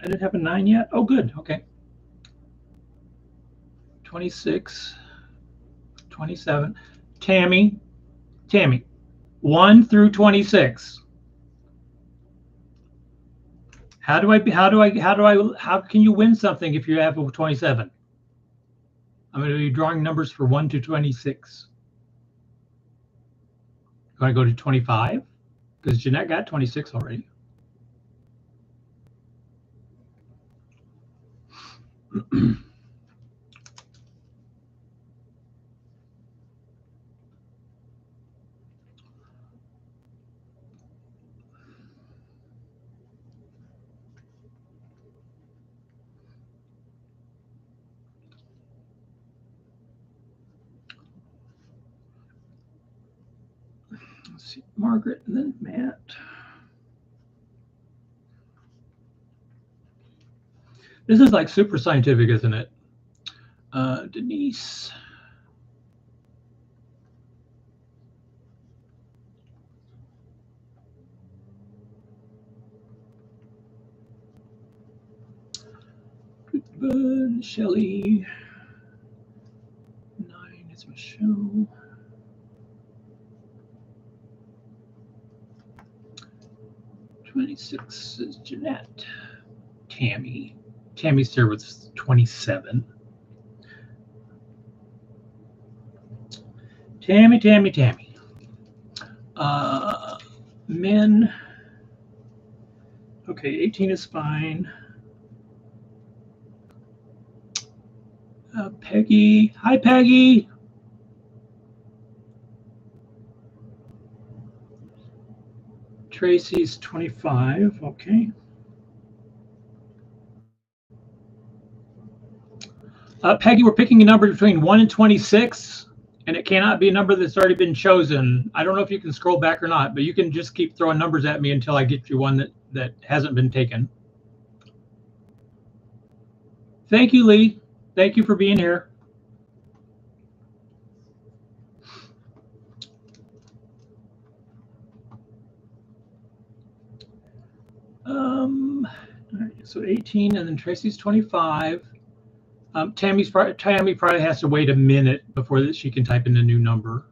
I didn't have a 9 yet? Oh, good. Okay. 26. 27. Tammy. 1 through 26. How can you win something if you have a 27? I'm going to be drawing numbers for 1 to 26. You want to go to 25? Because Jeanette got 26 already. Let's see, Margaret and then Matt. This is like super scientific, isn't it? Denise. Good. Shelly. 9 is Michelle. 26 is Jeanette. Tammy's there with 27. Tammy. Men. Okay, 18 is fine. Peggy. Hi, Peggy. Tracy's 25. Okay. Peggy, we're picking a number between 1 and 26, and it cannot be a number that's already been chosen. I don't know if you can scroll back or not, but you can just keep throwing numbers at me until I get you one that hasn't been taken. Thank you, Lee. Thank you for being here. All right, so 18, and then Tracy's 25. Tammy probably has to wait a minute before she can type in a new number.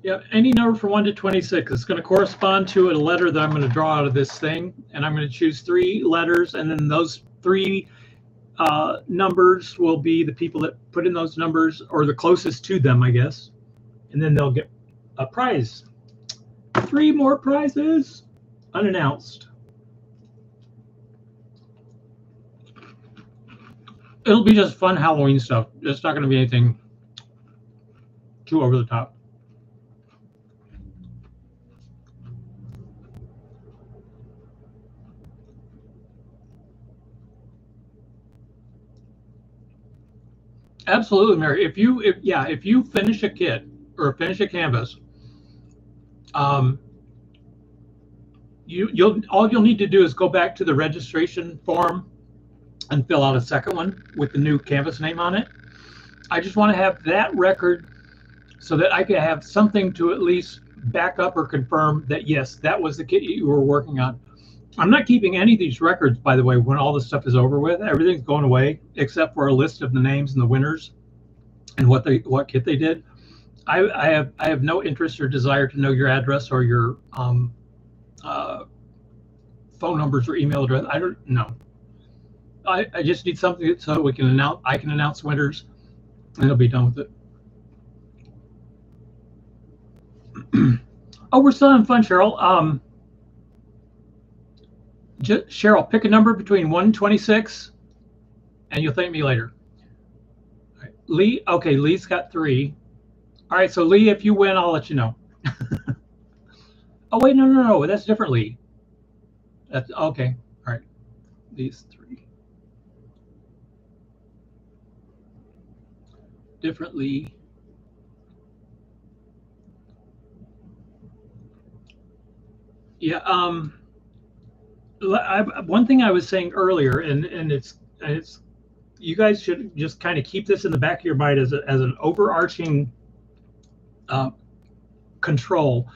Yeah, any number from 1 to 26. It's going to correspond to a letter that I'm going to draw out of this thing, and I'm going to choose 3 letters, and then those 3 numbers will be the people that put in those numbers, or the closest to them, I guess, and then they'll get a prize. 3 more prizes unannounced. It'll be just fun Halloween stuff. It's not going to be anything too over the top. Absolutely, Mary. If you finish a kit or finish a canvas, um, you'll need to do is go back to the registration form and fill out a second one with the new canvas name on it. I just want to have that record so that I can have something to at least back up or confirm that yes, that was the kit you were working on. I'm not keeping any of these records, by the way, when all this stuff is over with. Everything's going away except for a list of the names and the winners and what kit they did. I have no interest or desire to know your address or your uh, phone numbers or email address. I don't know. I just need something so we can announce. I can announce winners, and it'll be done with it. Oh, we're still having fun, Cheryl. Cheryl, pick a number between 1 and 26, and you'll thank me later. Right. Lee, okay, Lee's got 3. All right, so Lee, if you win, I'll let you know. Oh wait, no, that's different, Lee. That's okay. All right, these 3 different Lee. Yeah. One thing I was saying earlier, and it's you guys should just kind of keep this in the back of your mind as an overarching uh, control.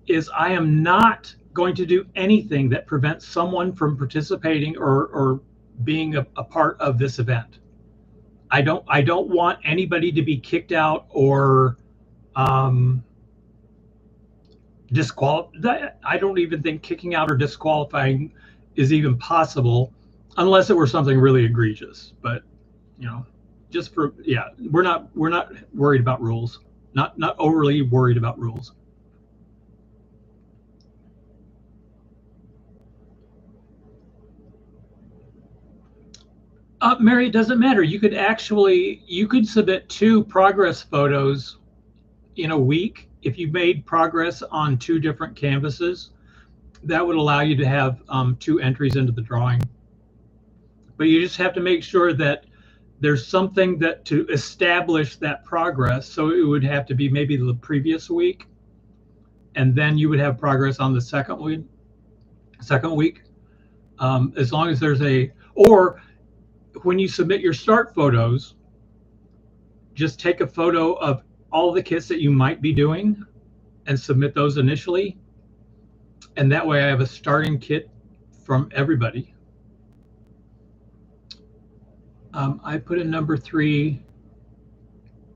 Is I am not going to do anything that prevents someone from participating or being a part of this event. I don't want anybody to be kicked out or disqualified. I don't even think kicking out or disqualifying is even possible unless it were something really egregious. But you know, just for we're not worried about rules. Not overly worried about rules. Mary, it doesn't matter. You could submit 2 progress photos in a week if you made progress on 2 different canvases. That would allow you to have 2 entries into the drawing. But you just have to make sure that there's something that to establish that progress. So it would have to be maybe the previous week, and then you would have progress on the second week. As long as there's or when you submit your start photos, just take a photo of all the kits that you might be doing and submit those initially. And that way I have a starting kit from everybody. I put in number 3.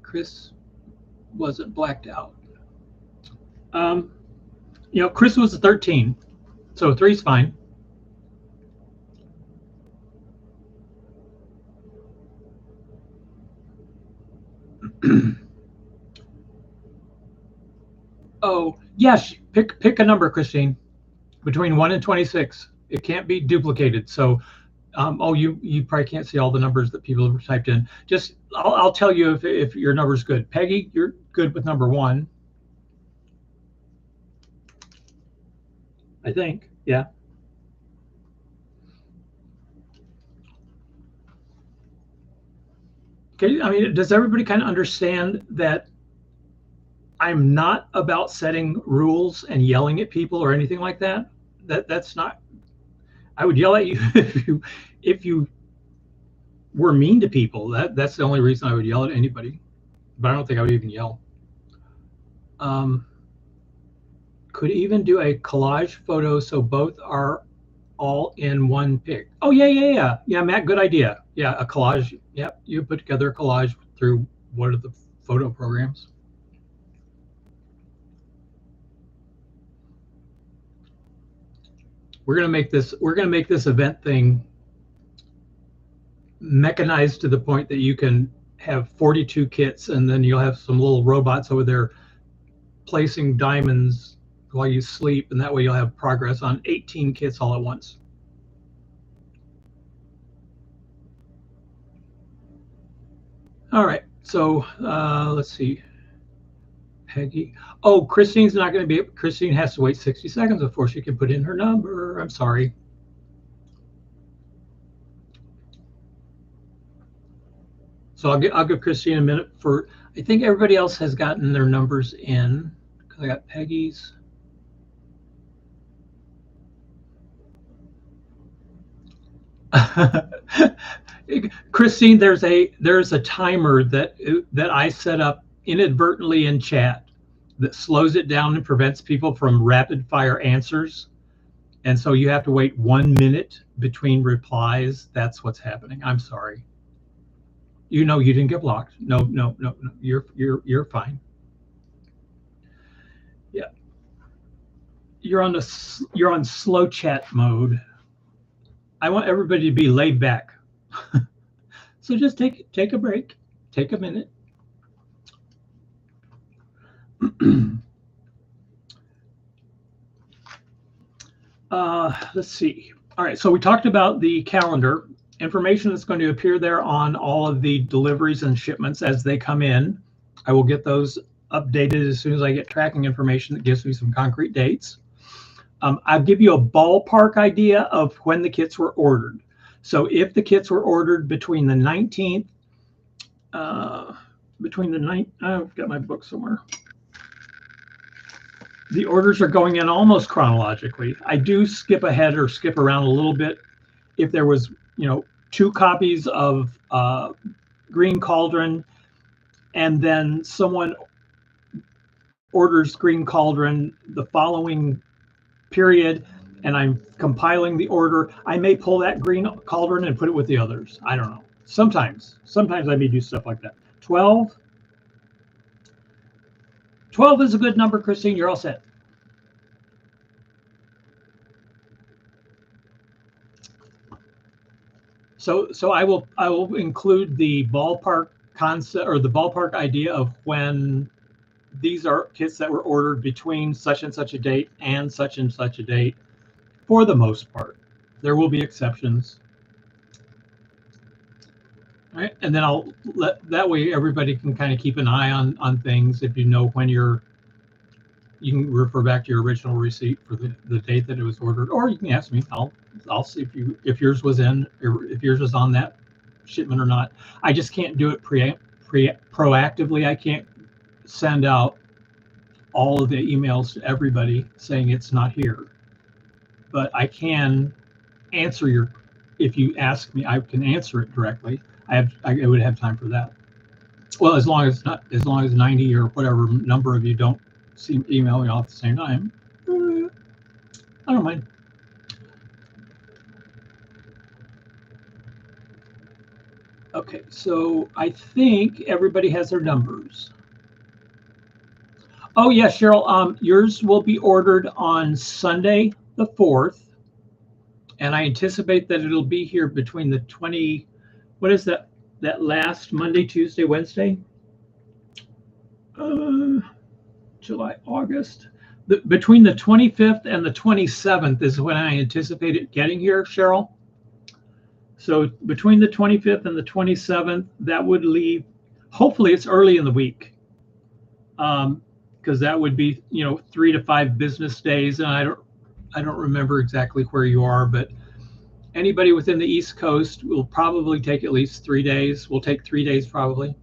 Chris wasn't blacked out. Chris was a 13, so 3's fine. Oh, yes, pick a number, Christine, between 1 and 26. It can't be duplicated. So, you probably can't see all the numbers that people have typed in. Just, I'll tell you if your number's good. Peggy, you're good with number 1. I think, yeah. Okay, I mean, does everybody kind of understand that I'm not about setting rules and yelling at people or anything like that? That's not. I would yell at you if you were mean to people. That's the only reason I would yell at anybody. But I don't think I would even yell. Could even do a collage photo so both are all in one pic. Oh yeah, Matt, good idea. Yeah, a collage. Yep, you put together a collage through one of the photo programs. We're gonna make this event thing mechanized to the point that you can have 42 kits, and then you'll have some little robots over there placing diamonds while you sleep, and that way you'll have progress on 18 kits all at once. All right, so let's see. Peggy. Oh, Christine's not going to be. Christine has to wait 60 seconds before she can put in her number. I'm sorry. . So I'll give Christine a minute for. I think everybody else has gotten their numbers in. Because I got Peggy's. Christine, there's a timer that I set up inadvertently in chat that slows it down and prevents people from rapid fire answers. And so you have to wait 1 minute between replies. That's what's happening. I'm sorry. You know you didn't get blocked. No, no, no, no. You're fine. Yeah. You're on slow chat mode. I want everybody to be laid back. So just take a break. Take a minute. Let's see. All right, so we talked about the calendar. Information that's going to appear there on all of the deliveries and shipments as they come in. I will get those updated as soon as I get tracking information that gives me some concrete dates. I'll give you a ballpark idea of when the kits were ordered. So if the kits were ordered between the 19th, I've got my book somewhere. The orders are going in almost chronologically. I do skip ahead or skip around a little bit. If there was, 2 copies of Green Cauldron, and then someone orders Green Cauldron the following period, and I'm compiling the order, I may pull that Green Cauldron and put it with the others. I don't know. Sometimes I may do stuff like that. 12 is a good number, Christine. You're all set. So I will include the ballpark concept or the ballpark idea of when these are kits that were ordered between such and such a date and such a date. For the most part, there will be exceptions. All right, and then I'll that way everybody can kind of keep an eye on things. If you know when you can refer back to your original receipt for the date that it was ordered, or you can ask me. I'll see if yours was on that shipment or not. I just can't do it proactively. I can't send out all of the emails to everybody saying it's not here, but I can answer if you ask me, I can answer it directly. I would have time for that. Well, as long as 90 or whatever number of you don't email me all at the same time, I don't mind. Okay, so I think everybody has their numbers. Oh yeah, Cheryl, yours will be ordered on Sunday the 4th, and I anticipate that it'll be here between the 20. What is that last Monday, Tuesday, Wednesday? July, August. Between the 25th and the 27th is when I anticipate it getting here, Cheryl. So between the 25th and the 27th, that would leave, hopefully it's early in the week, because that would be 3 to 5 business days, and I don't remember exactly where you are, but anybody within the East Coast will probably take at least 3 days. We'll take 3 days probably.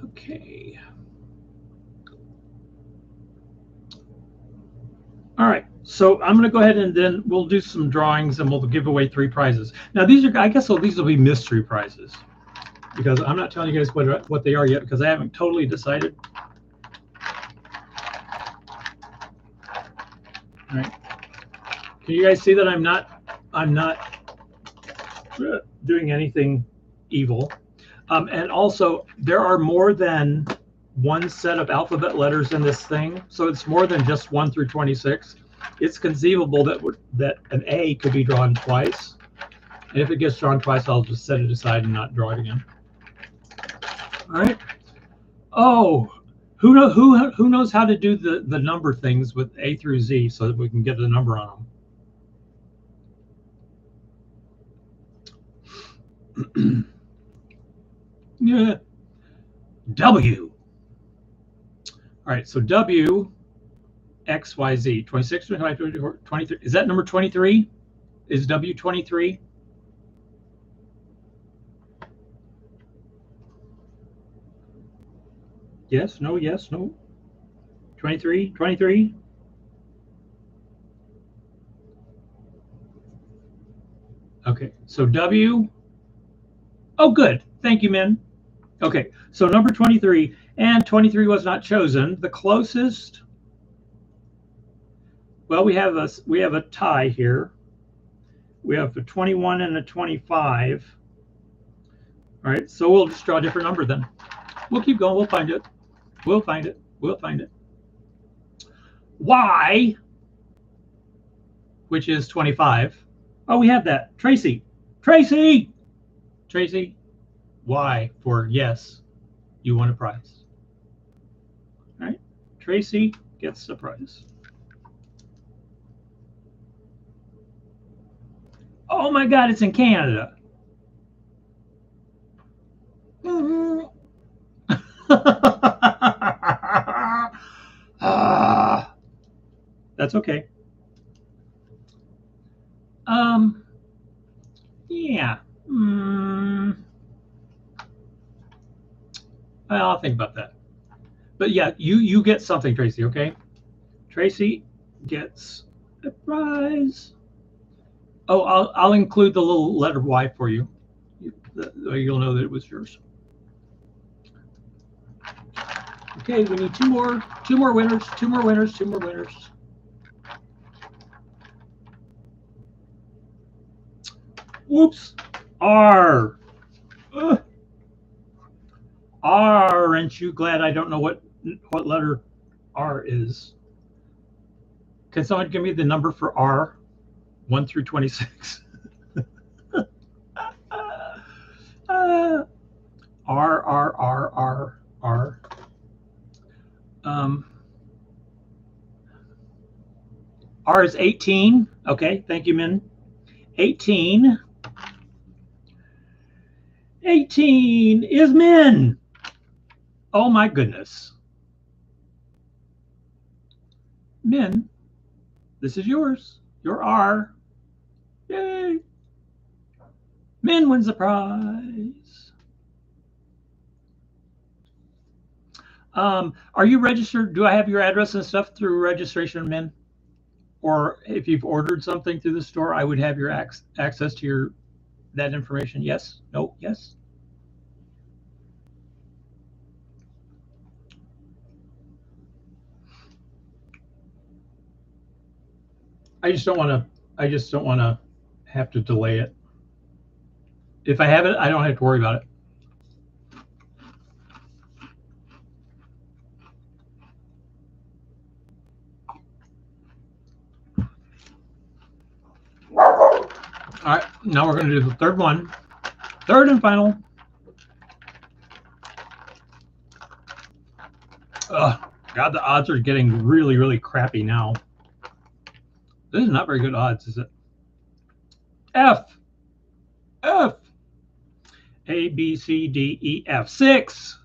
Okay. All right. So I'm going to go ahead and then we'll do some drawings and we'll give away 3 prizes. Now these are, I guess, these will be mystery prizes because I'm not telling you guys what they are yet because I haven't totally decided. All right. Can you guys see that I'm not doing anything evil? And also, there are more than one set of alphabet letters in this thing, so it's more than just 1 through 26. It's conceivable that an A could be drawn twice, and if it gets drawn twice, I'll just set it aside and not draw it again. All right. Oh, who knows how to do the number things with A through Z so that we can get the number on them? Yeah. W. All right, so W XYZ. 26, 25, 24, 23. Is that number 23? Is W 23? Yes, no, yes, no. 23, 23. Okay, so W. Oh, good. Thank you, Min. Okay, so number 23, and 23 was not chosen. The closest, well, we have a tie here. We have a 21 and a 25. All right, so we'll just draw a different number then. We'll keep going. We'll find it. We'll find it. We'll find it. Y, which is 25. Oh, we have that. Tracy. Tracy. Tracy. Y for yes, you won a prize. All right. Tracy gets the prize. Oh my God, it's in Canada. That's okay. Yeah. I'll think about that. But yeah, you get something, Tracy. Okay. Tracy gets a prize. Oh, I'll include the little letter Y for you. You'll know that it was yours. Okay, we need two more winners, two more winners, two more winners. Whoops, R. R, aren't you glad I don't know what letter R is? Can someone give me the number for R, 1 through 26? R, R, R, R, R. R is 18. Okay, thank you, Min. 18. 18 is Min. Oh my goodness. Min, this is yours. Your R. Yay. Min wins the prize. Are you registered? Do I have your address and stuff through registration, Min? Or if you've ordered something through the store, I would have your access to that information. Yes? No? Yes? I just don't want to have to delay it. If I have it, I don't have to worry about it. All right, now we're going to do the third one. Third and final. God, the odds are getting really, really crappy now. This is not very good odds, is it? F. F. A, B, C, D, E, F. 6.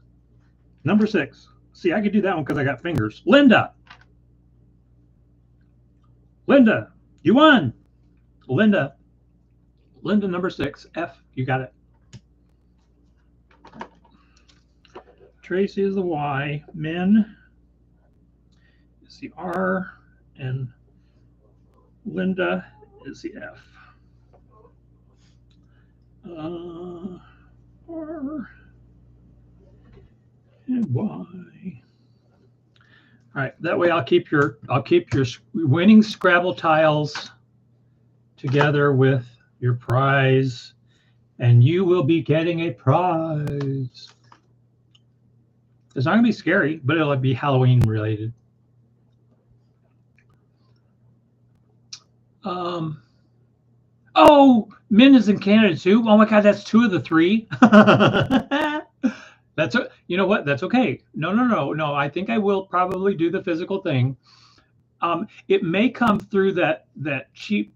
Number 6. See, I could do that one because I got fingers. Linda. Linda, you won. Linda. Linda, number 6. F. You got it. Tracy is the Y. Min is the R. And Linda is the F. R and Y. All right, that way I'll keep your winning Scrabble tiles together with your prize, and you will be getting a prize. It's not gonna be scary, but it'll be Halloween related. Oh, Min is in Canada too. Oh my God, that's 2 of the 3. That's you know what? That's okay. No. I think I will probably do the physical thing. It may come through that cheap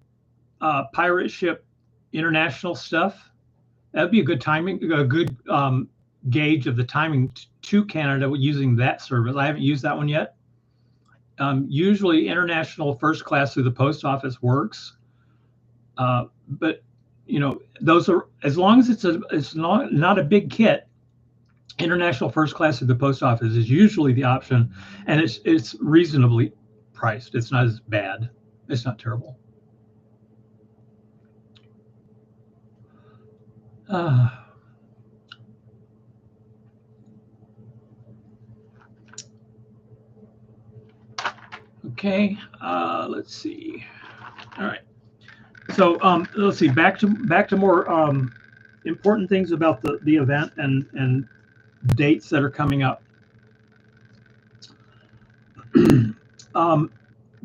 pirate ship international stuff. That'd be a good timing, a good gauge of the timing to Canada using that service. I haven't used that one yet. Usually international first class through the post office works, but those are, as long as it's not a big kit. International first class through the post office is usually the option, and it's reasonably priced. It's not as bad. It's not terrible. Uh, okay, let's see. All right. So let's see. Back to more important things about the event and dates that are coming up.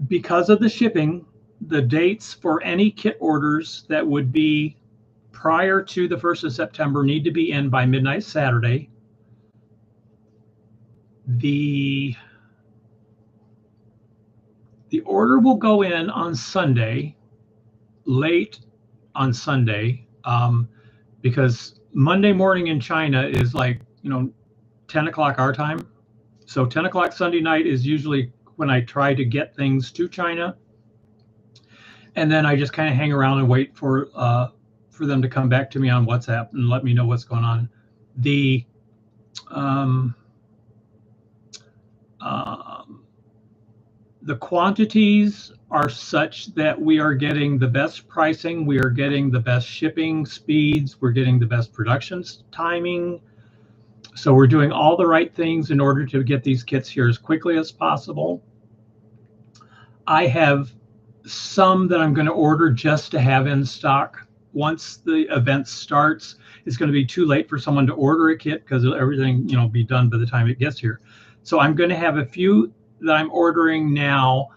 Because of the shipping, the dates for any kit orders that would be prior to the 1st of September need to be in by midnight Saturday. The order will go in on Sunday, late on Sunday, because Monday morning in China is like 10 o'clock our time. So 10 o'clock Sunday night is usually when I try to get things to China, and then I just kind of hang around and wait for them to come back to me on WhatsApp and let me know what's going on. The quantities are such that we are getting the best pricing, we are getting the best shipping speeds, we're getting the best production timing. So we're doing all the right things in order to get these kits here as quickly as possible. I have some that I'm going to order just to have in stock. Once the event starts, it's going to be too late for someone to order a kit because everything be done by the time it gets here. So I'm going to have a few that I'm ordering now,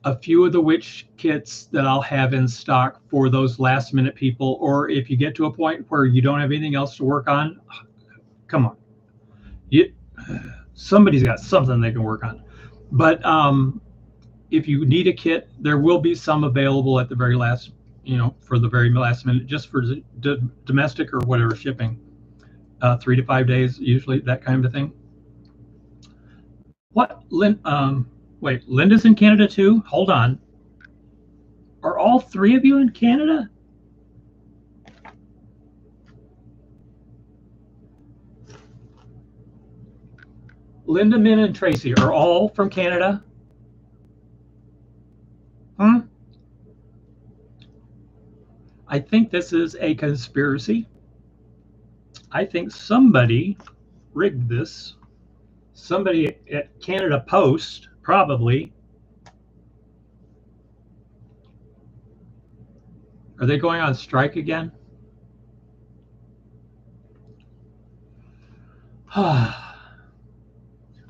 a few of the witch kits that I'll have in stock for those last minute people. Or if you get to a point where you don't have anything else to work on, come on, somebody's got something they can work on. But if you need a kit, there will be some available at the very last, for the very last minute, just for domestic or whatever shipping, 3 to 5 days, usually, that kind of thing. What, wait, Linda's in Canada too? Hold on. Are all three of you in Canada? Linda, Min, and Tracy are all from Canada? I think this is a conspiracy. I think somebody rigged this. Somebody at Canada Post, probably. Are they going on strike again? All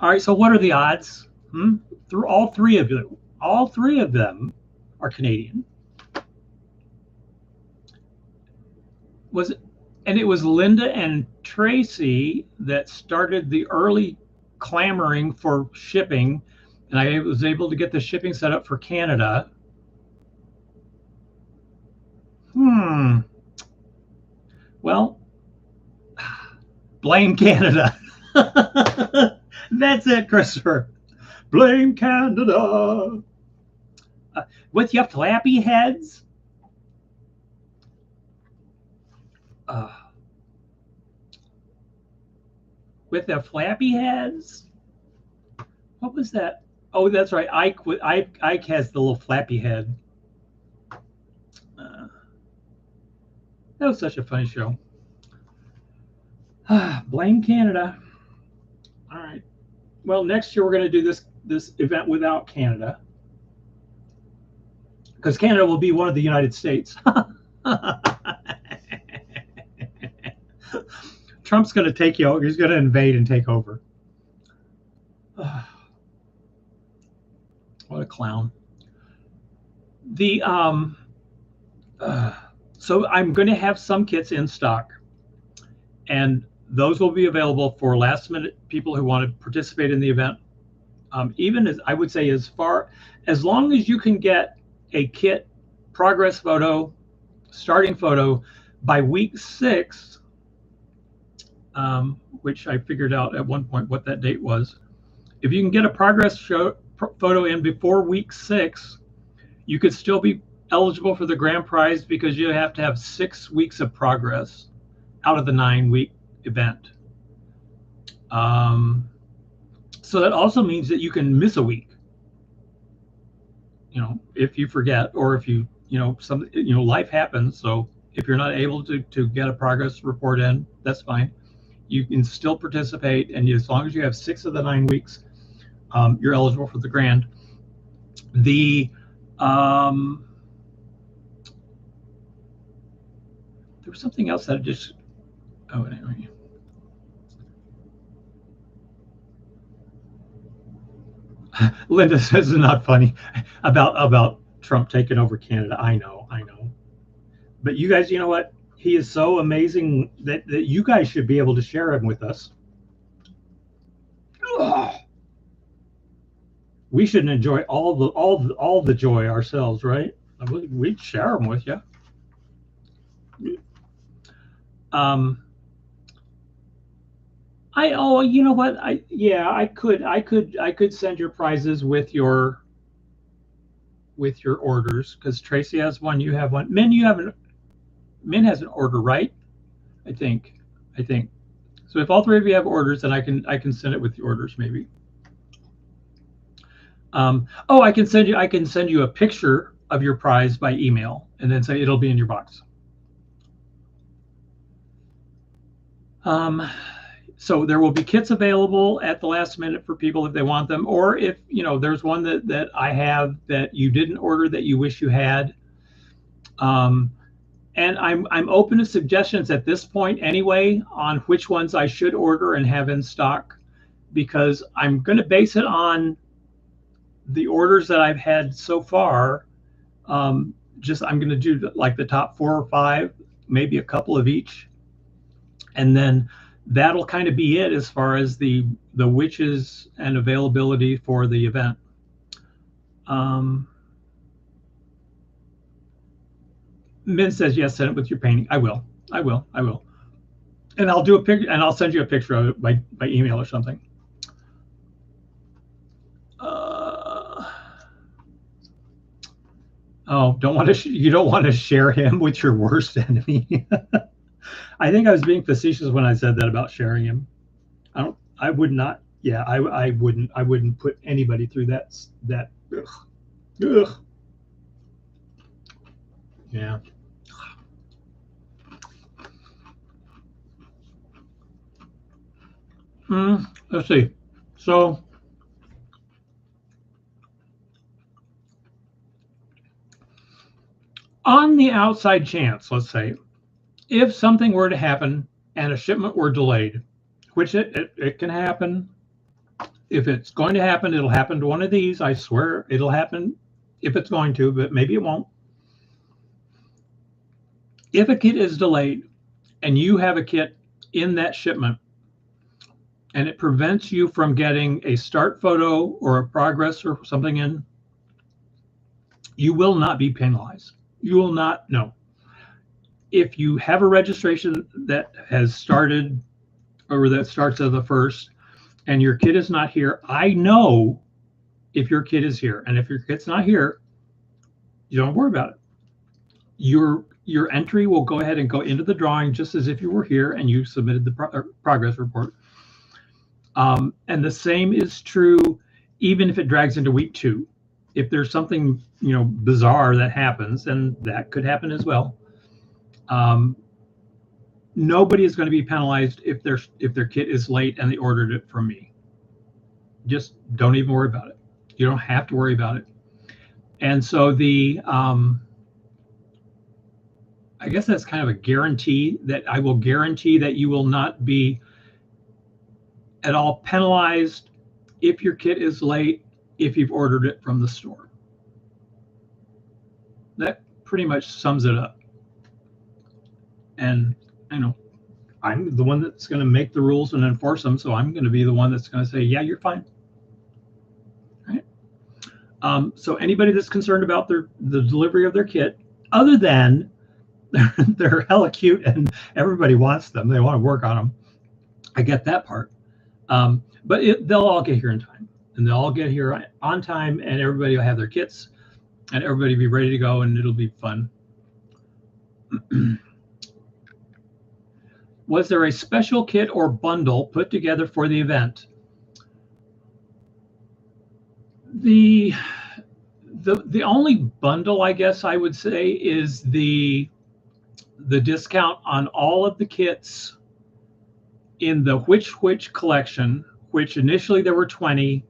right, so what are the odds? Through all three of them are Canadian. And it was Linda and Tracy that started the early clamoring for shipping, and I was able to get the shipping set up for Canada. Well, blame Canada. That's it, Christopher. Blame Canada. With your flappy heads? With the flappy heads? What was that? Oh, that's right. Ike has the little flappy head. That was such a funny show. Blame Canada. All right. Well, next year we're going to do this event without Canada, because Canada will be one of the United States. Trump's going to take you over. He's going to invade and take over. What a clown. So I'm going to have some kits in stock, and those will be available for last minute people who want to participate in the event. Even as I would say, as long as you can get a kit progress photo, starting photo by week 6, which I figured out at one point what that date was. If you can get a progress photo in before week 6, you could still be eligible for the grand prize because you have to have 6 weeks of progress out of the 9-week event. So that also means that you can miss a week, if you forget, or if life happens. So if you're not able to get a progress report in, that's fine. You can still participate, and as long as you have 6 of the 9 weeks, you're eligible for the grand. There was something else that I just, anyway. Linda says it's not funny about Trump taking over Canada. I know. But you guys, you know what? He is so amazing that you guys should be able to share him with us. Ugh. We shouldn't enjoy all the joy ourselves, right? We'd share them with you. You know what? I could send your prizes with your orders, because Tracy has one, you have one. Min has an order, right? I think. So if all 3 of you have orders, then I can send it with the orders, maybe. I can send you a picture of your prize by email, and then say it'll be in your box. So there will be kits available at the last minute for people if they want them, or if there's one that I have that you didn't order that you wish you had. And I'm open to suggestions at this point anyway on which ones I should order and have in stock, because I'm going to base it on the orders that I've had so far. I'm going to do like the top 4 or 5, maybe a couple of each, and then that'll kind of be it as far as the witches and availability for the event. Min says yes, send it with your painting. I will. And I'll do a picture, and I'll send you a picture of it by email or something. You don't want to share him with your worst enemy. I think I was being facetious when I said that about sharing him. I would not. Yeah, I wouldn't put anybody through that. Ugh. Yeah. Let's see. So on the outside chance, let's say, if something were to happen and a shipment were delayed, which it can happen. If it's going to happen, it'll happen to one of these. I swear it'll happen if it's going to, but maybe it won't. If a kit is delayed and you have a kit in that shipment and it prevents you from getting a start photo or a progress or something in, you will not be penalized. You will not. No. If you have a registration that has started or that starts at the 1st and your kit is not here, I know if your kit is here. And if your kit's not here, you don't worry about it. Your entry will go ahead and go into the drawing just as if you were here and you submitted the progress report. And the same is true even if it drags into week 2. If there's something bizarre that happens, and that could happen as well, nobody is going to be penalized if their kit is late and they ordered it from me. Just don't even worry about it. You don't have to worry about it. And so I guess that's kind of a guarantee that I will guarantee that you will not be at all penalized if your kit is late, if you've ordered it from the store. That pretty much sums it up. And I'm the one that's going to make the rules and enforce them, so I'm going to be the one that's going to say, yeah, you're fine. Right? So anybody that's concerned about the delivery of their kit, other than they're hella cute and everybody wants them, they want to work on them, I get that part. But they'll all get here in time. and they'll all get here on time, and everybody will have their kits, and everybody will be ready to go, and it'll be fun. Was there a special kit or bundle put together for the event? The only bundle, I guess I would say, is the discount on all of the kits in the Which collection, which initially there were 20.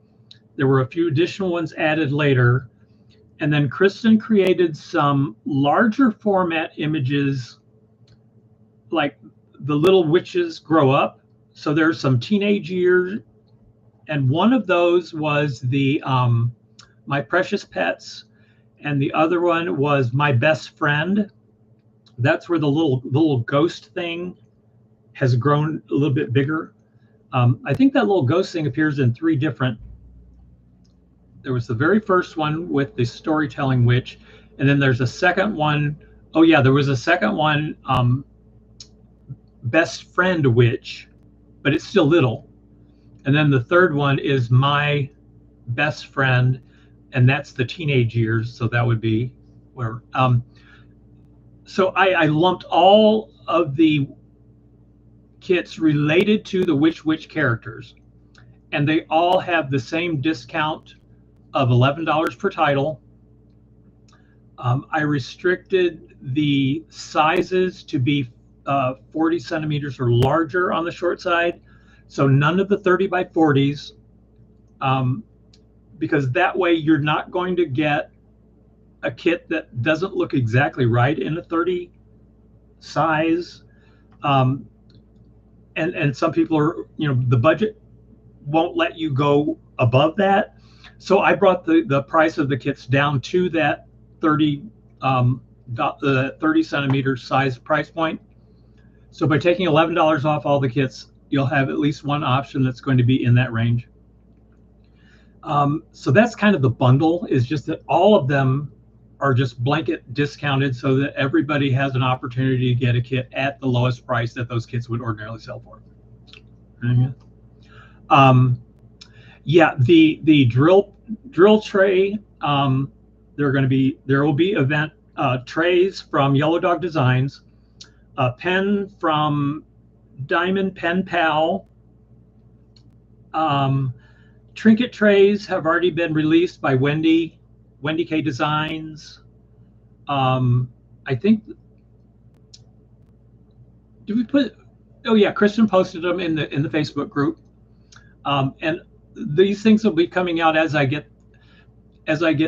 There were a few additional ones added later. And then Kristen created some larger format images, like the little witches grow up. So there's some teenage years. And one of those was the My Precious Pets. And the other one was My Best Friend. That's where the little ghost thing has grown a little bit bigger. I think that little ghost thing appears in 3 different. There was the very first one with the storytelling witch, and then there's a second one. Oh yeah, there was a second one, Best Friend Witch, but it's still little. And then the third one is My Best Friend, and that's the teenage years. So that would be where. So I lumped all of the kits related to the witch characters, and they all have the same discount of $11 per title. I restricted the sizes to be 40 centimeters or larger on the short side, so none of the 30 by 40s, because that way you're not going to get a kit that doesn't look exactly right in a 30 size. And some people are, the budget won't let you go above that. So I brought the price of the kits down to that 30 centimeter size price point. So by taking $11 off all the kits, you'll have at least one option that's going to be in that range. So that's kind of the bundle, is just that all of them are just blanket discounted so that everybody has an opportunity to get a kit at the lowest price that those kits would ordinarily sell for. Yeah, the drill tray, there will be event trays from Yellow Dog Designs, a pen from Diamond Pen Pal. Trinket trays have already been released by Wendy K Designs. I think, did we put? Oh yeah, Kristen posted them in the Facebook group, and these things will be coming out as I get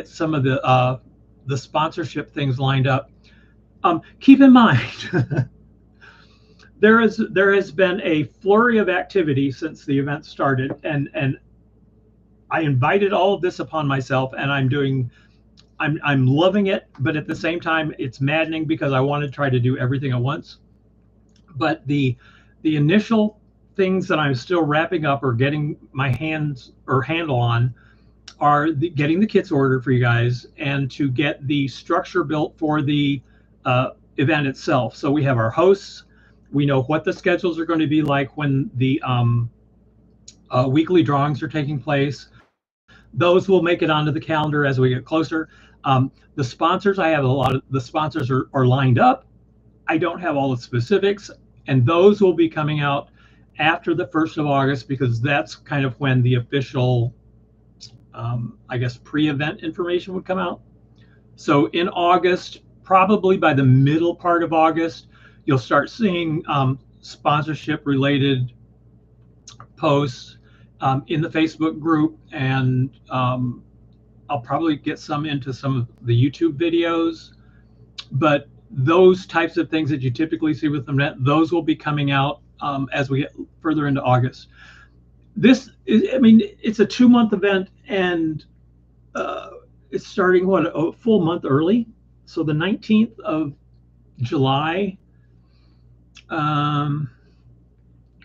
some of the sponsorship things lined up. Keep in mind, there has been a flurry of activity since the event started, and I invited all of this upon myself, and I'm loving it, but at the same time, it's maddening because I want to try to do everything at once. But the initial things that I'm still wrapping up or getting my hands or handle on are getting the kits ordered for you guys, and to get the structure built for the event itself. So we have our hosts. We know what the schedules are going to be like when the weekly drawings are taking place. Those will make it onto the calendar as we get closer. The sponsors, I have a lot of the sponsors are lined up. I don't have all the specifics, and those will be coming out after the 1st of August, because that's kind of when the official, I guess, pre-event information would come out. So in August, probably by the middle part of August, you'll start seeing sponsorship related posts in the Facebook group, and I'll probably get some into some of the YouTube videos. But those types of things that you typically see with the net, those will be coming out as we get further into August. This is, I mean, it's a 2-month event, and it's starting a full month early. So the 19th of July,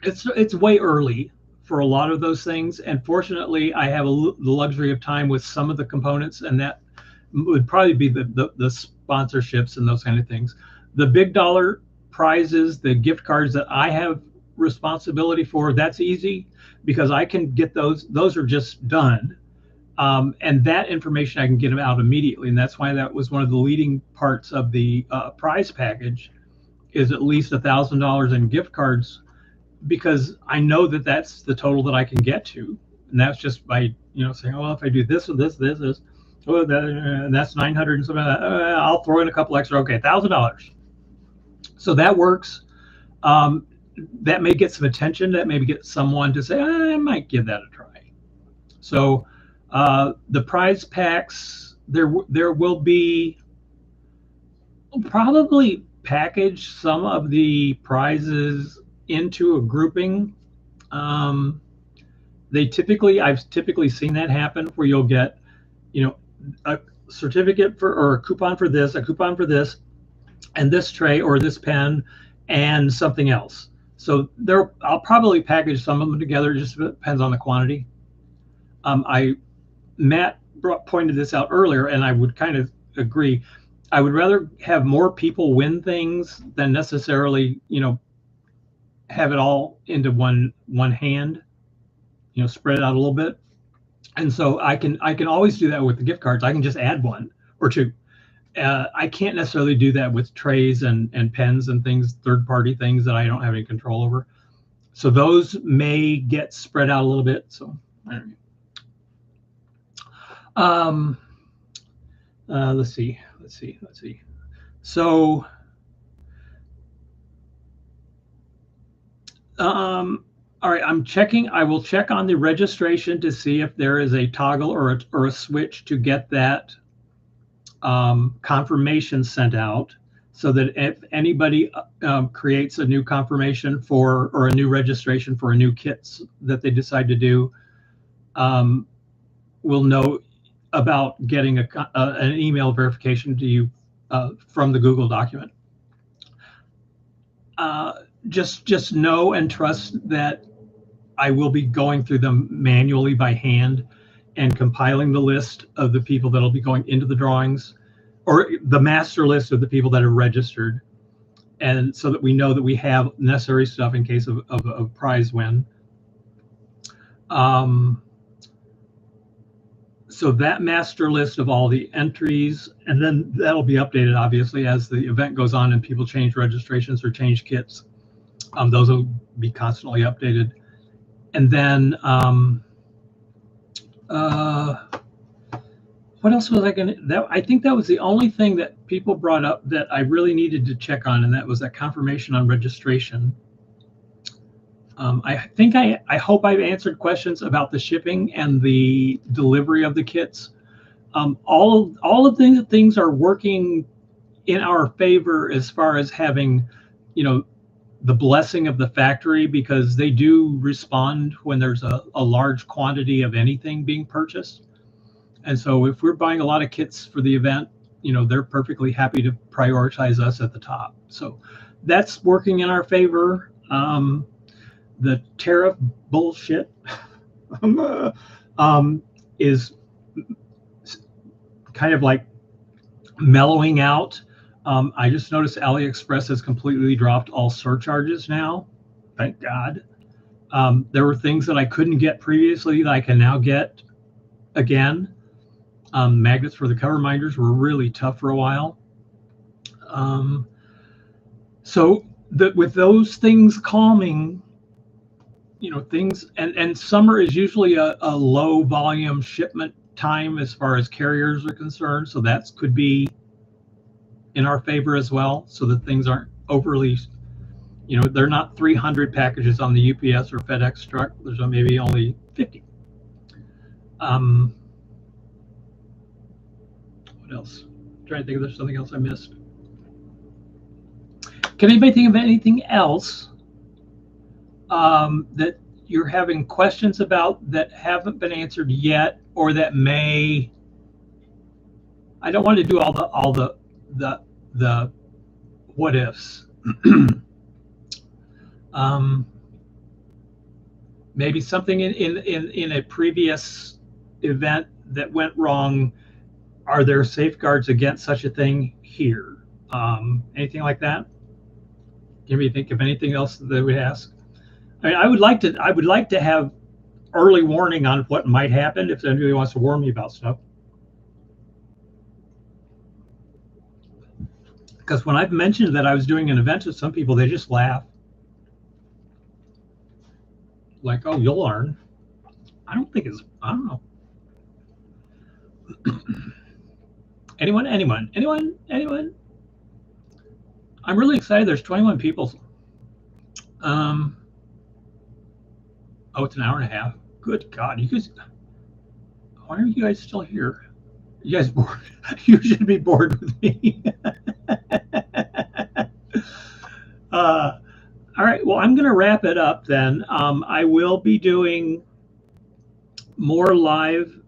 it's way early for a lot of those things. And fortunately, I have the luxury of time with some of the components, and that would probably be the sponsorships and those kind of things. The big dollar prizes, the gift cards that I have responsibility for, that's easy because I can get those. Those are just done. And that information I can get them out immediately, and that's why that was one of the leading parts of the prize package, is at least $1,000 in gift cards, because I know that that's the total that I can get to, and that's just by saying, oh, well, if I do this or this, oh, and that's 900 and something, I'll throw in a couple extra, okay, $1,000. So that works. That may get some attention. That may get someone to say, I might give that a try. So the prize packs, there will be probably package some of the prizes into a grouping. I've typically seen that happen, where you'll get, a certificate for, or a coupon for this, and this tray or this pen and something else. So I'll probably package some of them together. It just depends on the quantity. Matt pointed this out earlier, and I would kind of agree. I would rather have more people win things than necessarily, have it all into one hand, spread it out a little bit. And so I can always do that with the gift cards. I can just add one or two. I can't necessarily do that with trays and pens and things, third-party things that I don't have any control over. So those may get spread out a little bit. So I don't know. Let's see. So all right, I will check on the registration to see if there is a toggle or a switch to get that confirmation sent out, so that if anybody creates a new confirmation or a new registration for a new kit that they decide to do, we'll know about getting an email verification to you from the Google document. Just know and trust that I will be going through them manually by hand and compiling the list of the people that'll be going into the drawings, or the master list of the people that are registered, and so that we know that we have necessary stuff in case of a prize win. So that master list of all the entries, and then that'll be updated obviously as the event goes on and people change registrations or change kits. Those will be constantly updated. And then what else was I I think that was the only thing that people brought up that I really needed to check on, and that was that confirmation on registration. I hope I've answered questions about the shipping and the delivery of the kits. All of the things are working in our favor as far as having, the blessing of the factory, because they do respond when there's a large quantity of anything being purchased. And so if we're buying a lot of kits for the event, they're perfectly happy to prioritize us at the top. So that's working in our favor. The tariff bullshit is kind of like mellowing out. I just noticed AliExpress has completely dropped all surcharges now. Thank God. There were things that I couldn't get previously that I can now get again. Magnets for the cover minders were really tough for a while. So with those things calming, things, and summer is usually a low volume shipment time as far as carriers are concerned. So that could be in our favor as well, so that things aren't overly, they're not 300 packages on the UPS or FedEx truck. There's maybe only 50. What else? I'm trying to think if there's something else I missed. Can anybody think of anything else that you're having questions about that haven't been answered yet, or that may? I don't want to do all the what ifs. Maybe something in a previous event that went wrong. Are there safeguards against such a thing here? Anything like that? Can we think of anything else that they would ask? I mean, I would like to have early warning on what might happen if anybody wants to warn me about stuff. Because when I've mentioned that I was doing an event to some people, they just laugh. Like, oh, you'll learn. I don't know. Anyone? I'm really excited. There's 21 people. Oh, it's an hour and a half. Good God, you guys, why are you guys still here? You guys bored? You should be bored with me. All right, well, I'm going to wrap it up then. I will be doing more live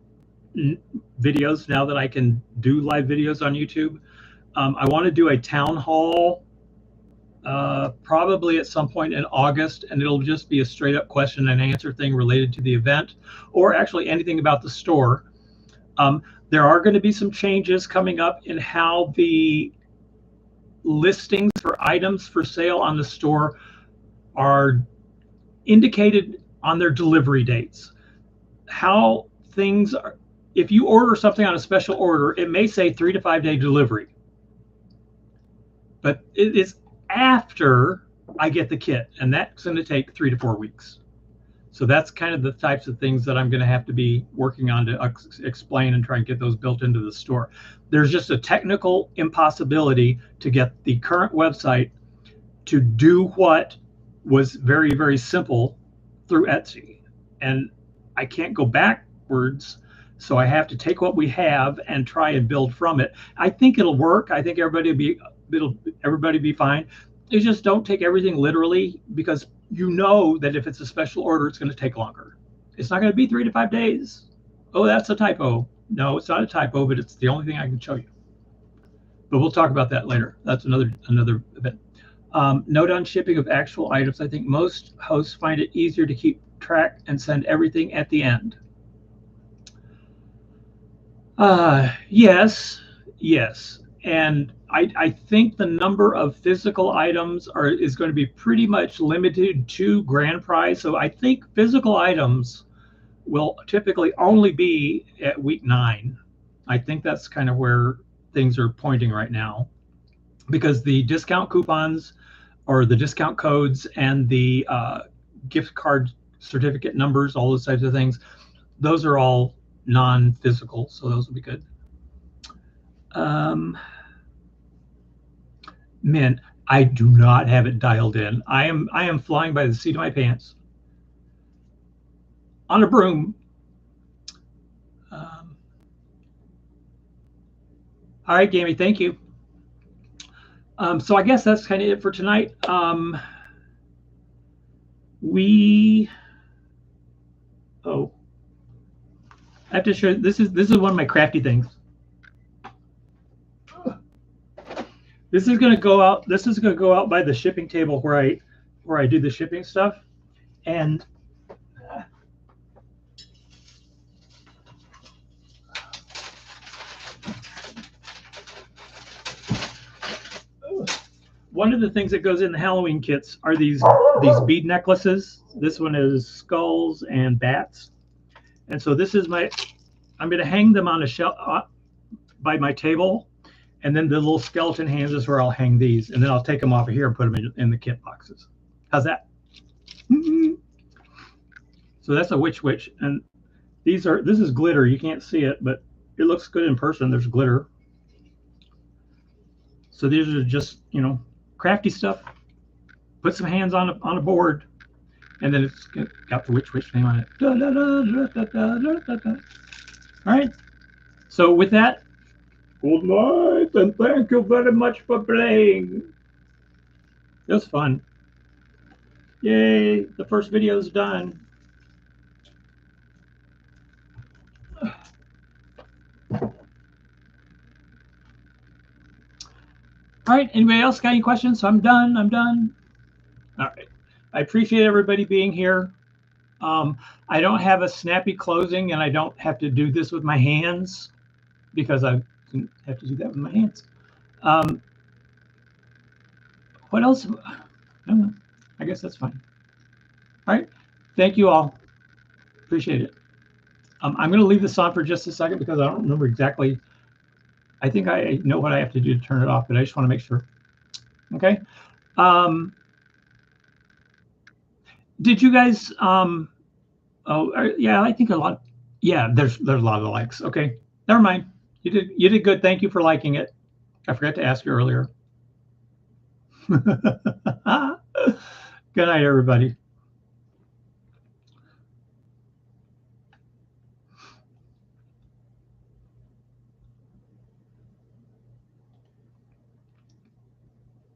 videos now that I can do live videos on YouTube. I want to do a town hall probably at some point in August, and it'll just be a straight up question and answer thing related to the event, or actually anything about the store. There are going to be some changes coming up in how the listings for items for sale on the store are indicated on their delivery dates. How things are, if you order something on a special order, it may say 3 to 5 day delivery, but it is after I get the kit, and that's going to take 3 to 4 weeks. So that's kind of the types of things that I'm going to have to be working on to explain and try and get those built into the store. There's just a technical impossibility to get the current website to do what was very, very simple through Etsy. And I can't go backwards, so I have to take what we have and try and build from it. I think it'll work. I think everybody will be fine. You just don't take everything literally, because you know that if it's a special order, it's going to take longer. It's not going to be 3 to 5 days. Oh, that's a typo. No, it's not a typo, but it's the only thing I can show you. But we'll talk about that later. That's another event. Note on shipping of actual items. I think most hosts find it easier to keep track and send everything at the end. Yes. And I think the number of physical items is going to be pretty much limited to grand prize. So I think physical items will typically only be at week 9. I think that's kind of where things are pointing right now, because the discount coupons or the discount codes and the gift card certificate numbers, all those types of things, those are all non-physical, so those will be good. Man, I do not have it dialed in. I am flying by the seat of my pants on a broom. All right, Gammy, thank you. So I guess that's kind of it for tonight. I have to show you, this is one of my crafty things. This is going to go out. This is going to go out by the shipping table where I do the shipping stuff, and one of the things that goes in the Halloween kits are these bead necklaces. This one is skulls and bats, and so this is I'm going to hang them on a shelf by my table. And then the little skeleton hands is where I'll hang these, and then I'll take them off of here and put them in the kit boxes. How's that? So that's a witch, and this is glitter. You can't see it, but it looks good in person. There's glitter. So these are just, crafty stuff. Put some hands on a board, and then it's got the witch name on it. Da, da, da, da, da, da, da. All right. So with that, good night, and thank you very much for playing. It was fun. Yay, the first video is done. All right, anybody else got any questions? I'm done. All right. I appreciate everybody being here. I don't have a snappy closing, and I don't have to do this with my hands, because I have to do that with my hands. What else? I don't know. I guess that's fine. All right. Thank you all. Appreciate it. I'm going to leave this on for just a second because I don't remember exactly. I think I know what I have to do to turn it off, but I just want to make sure. Okay. Did you guys? Yeah, I think a lot. Yeah, there's a lot of likes. Okay, never mind. You did good. Thank you for liking it. I forgot to ask you earlier. Good night, everybody.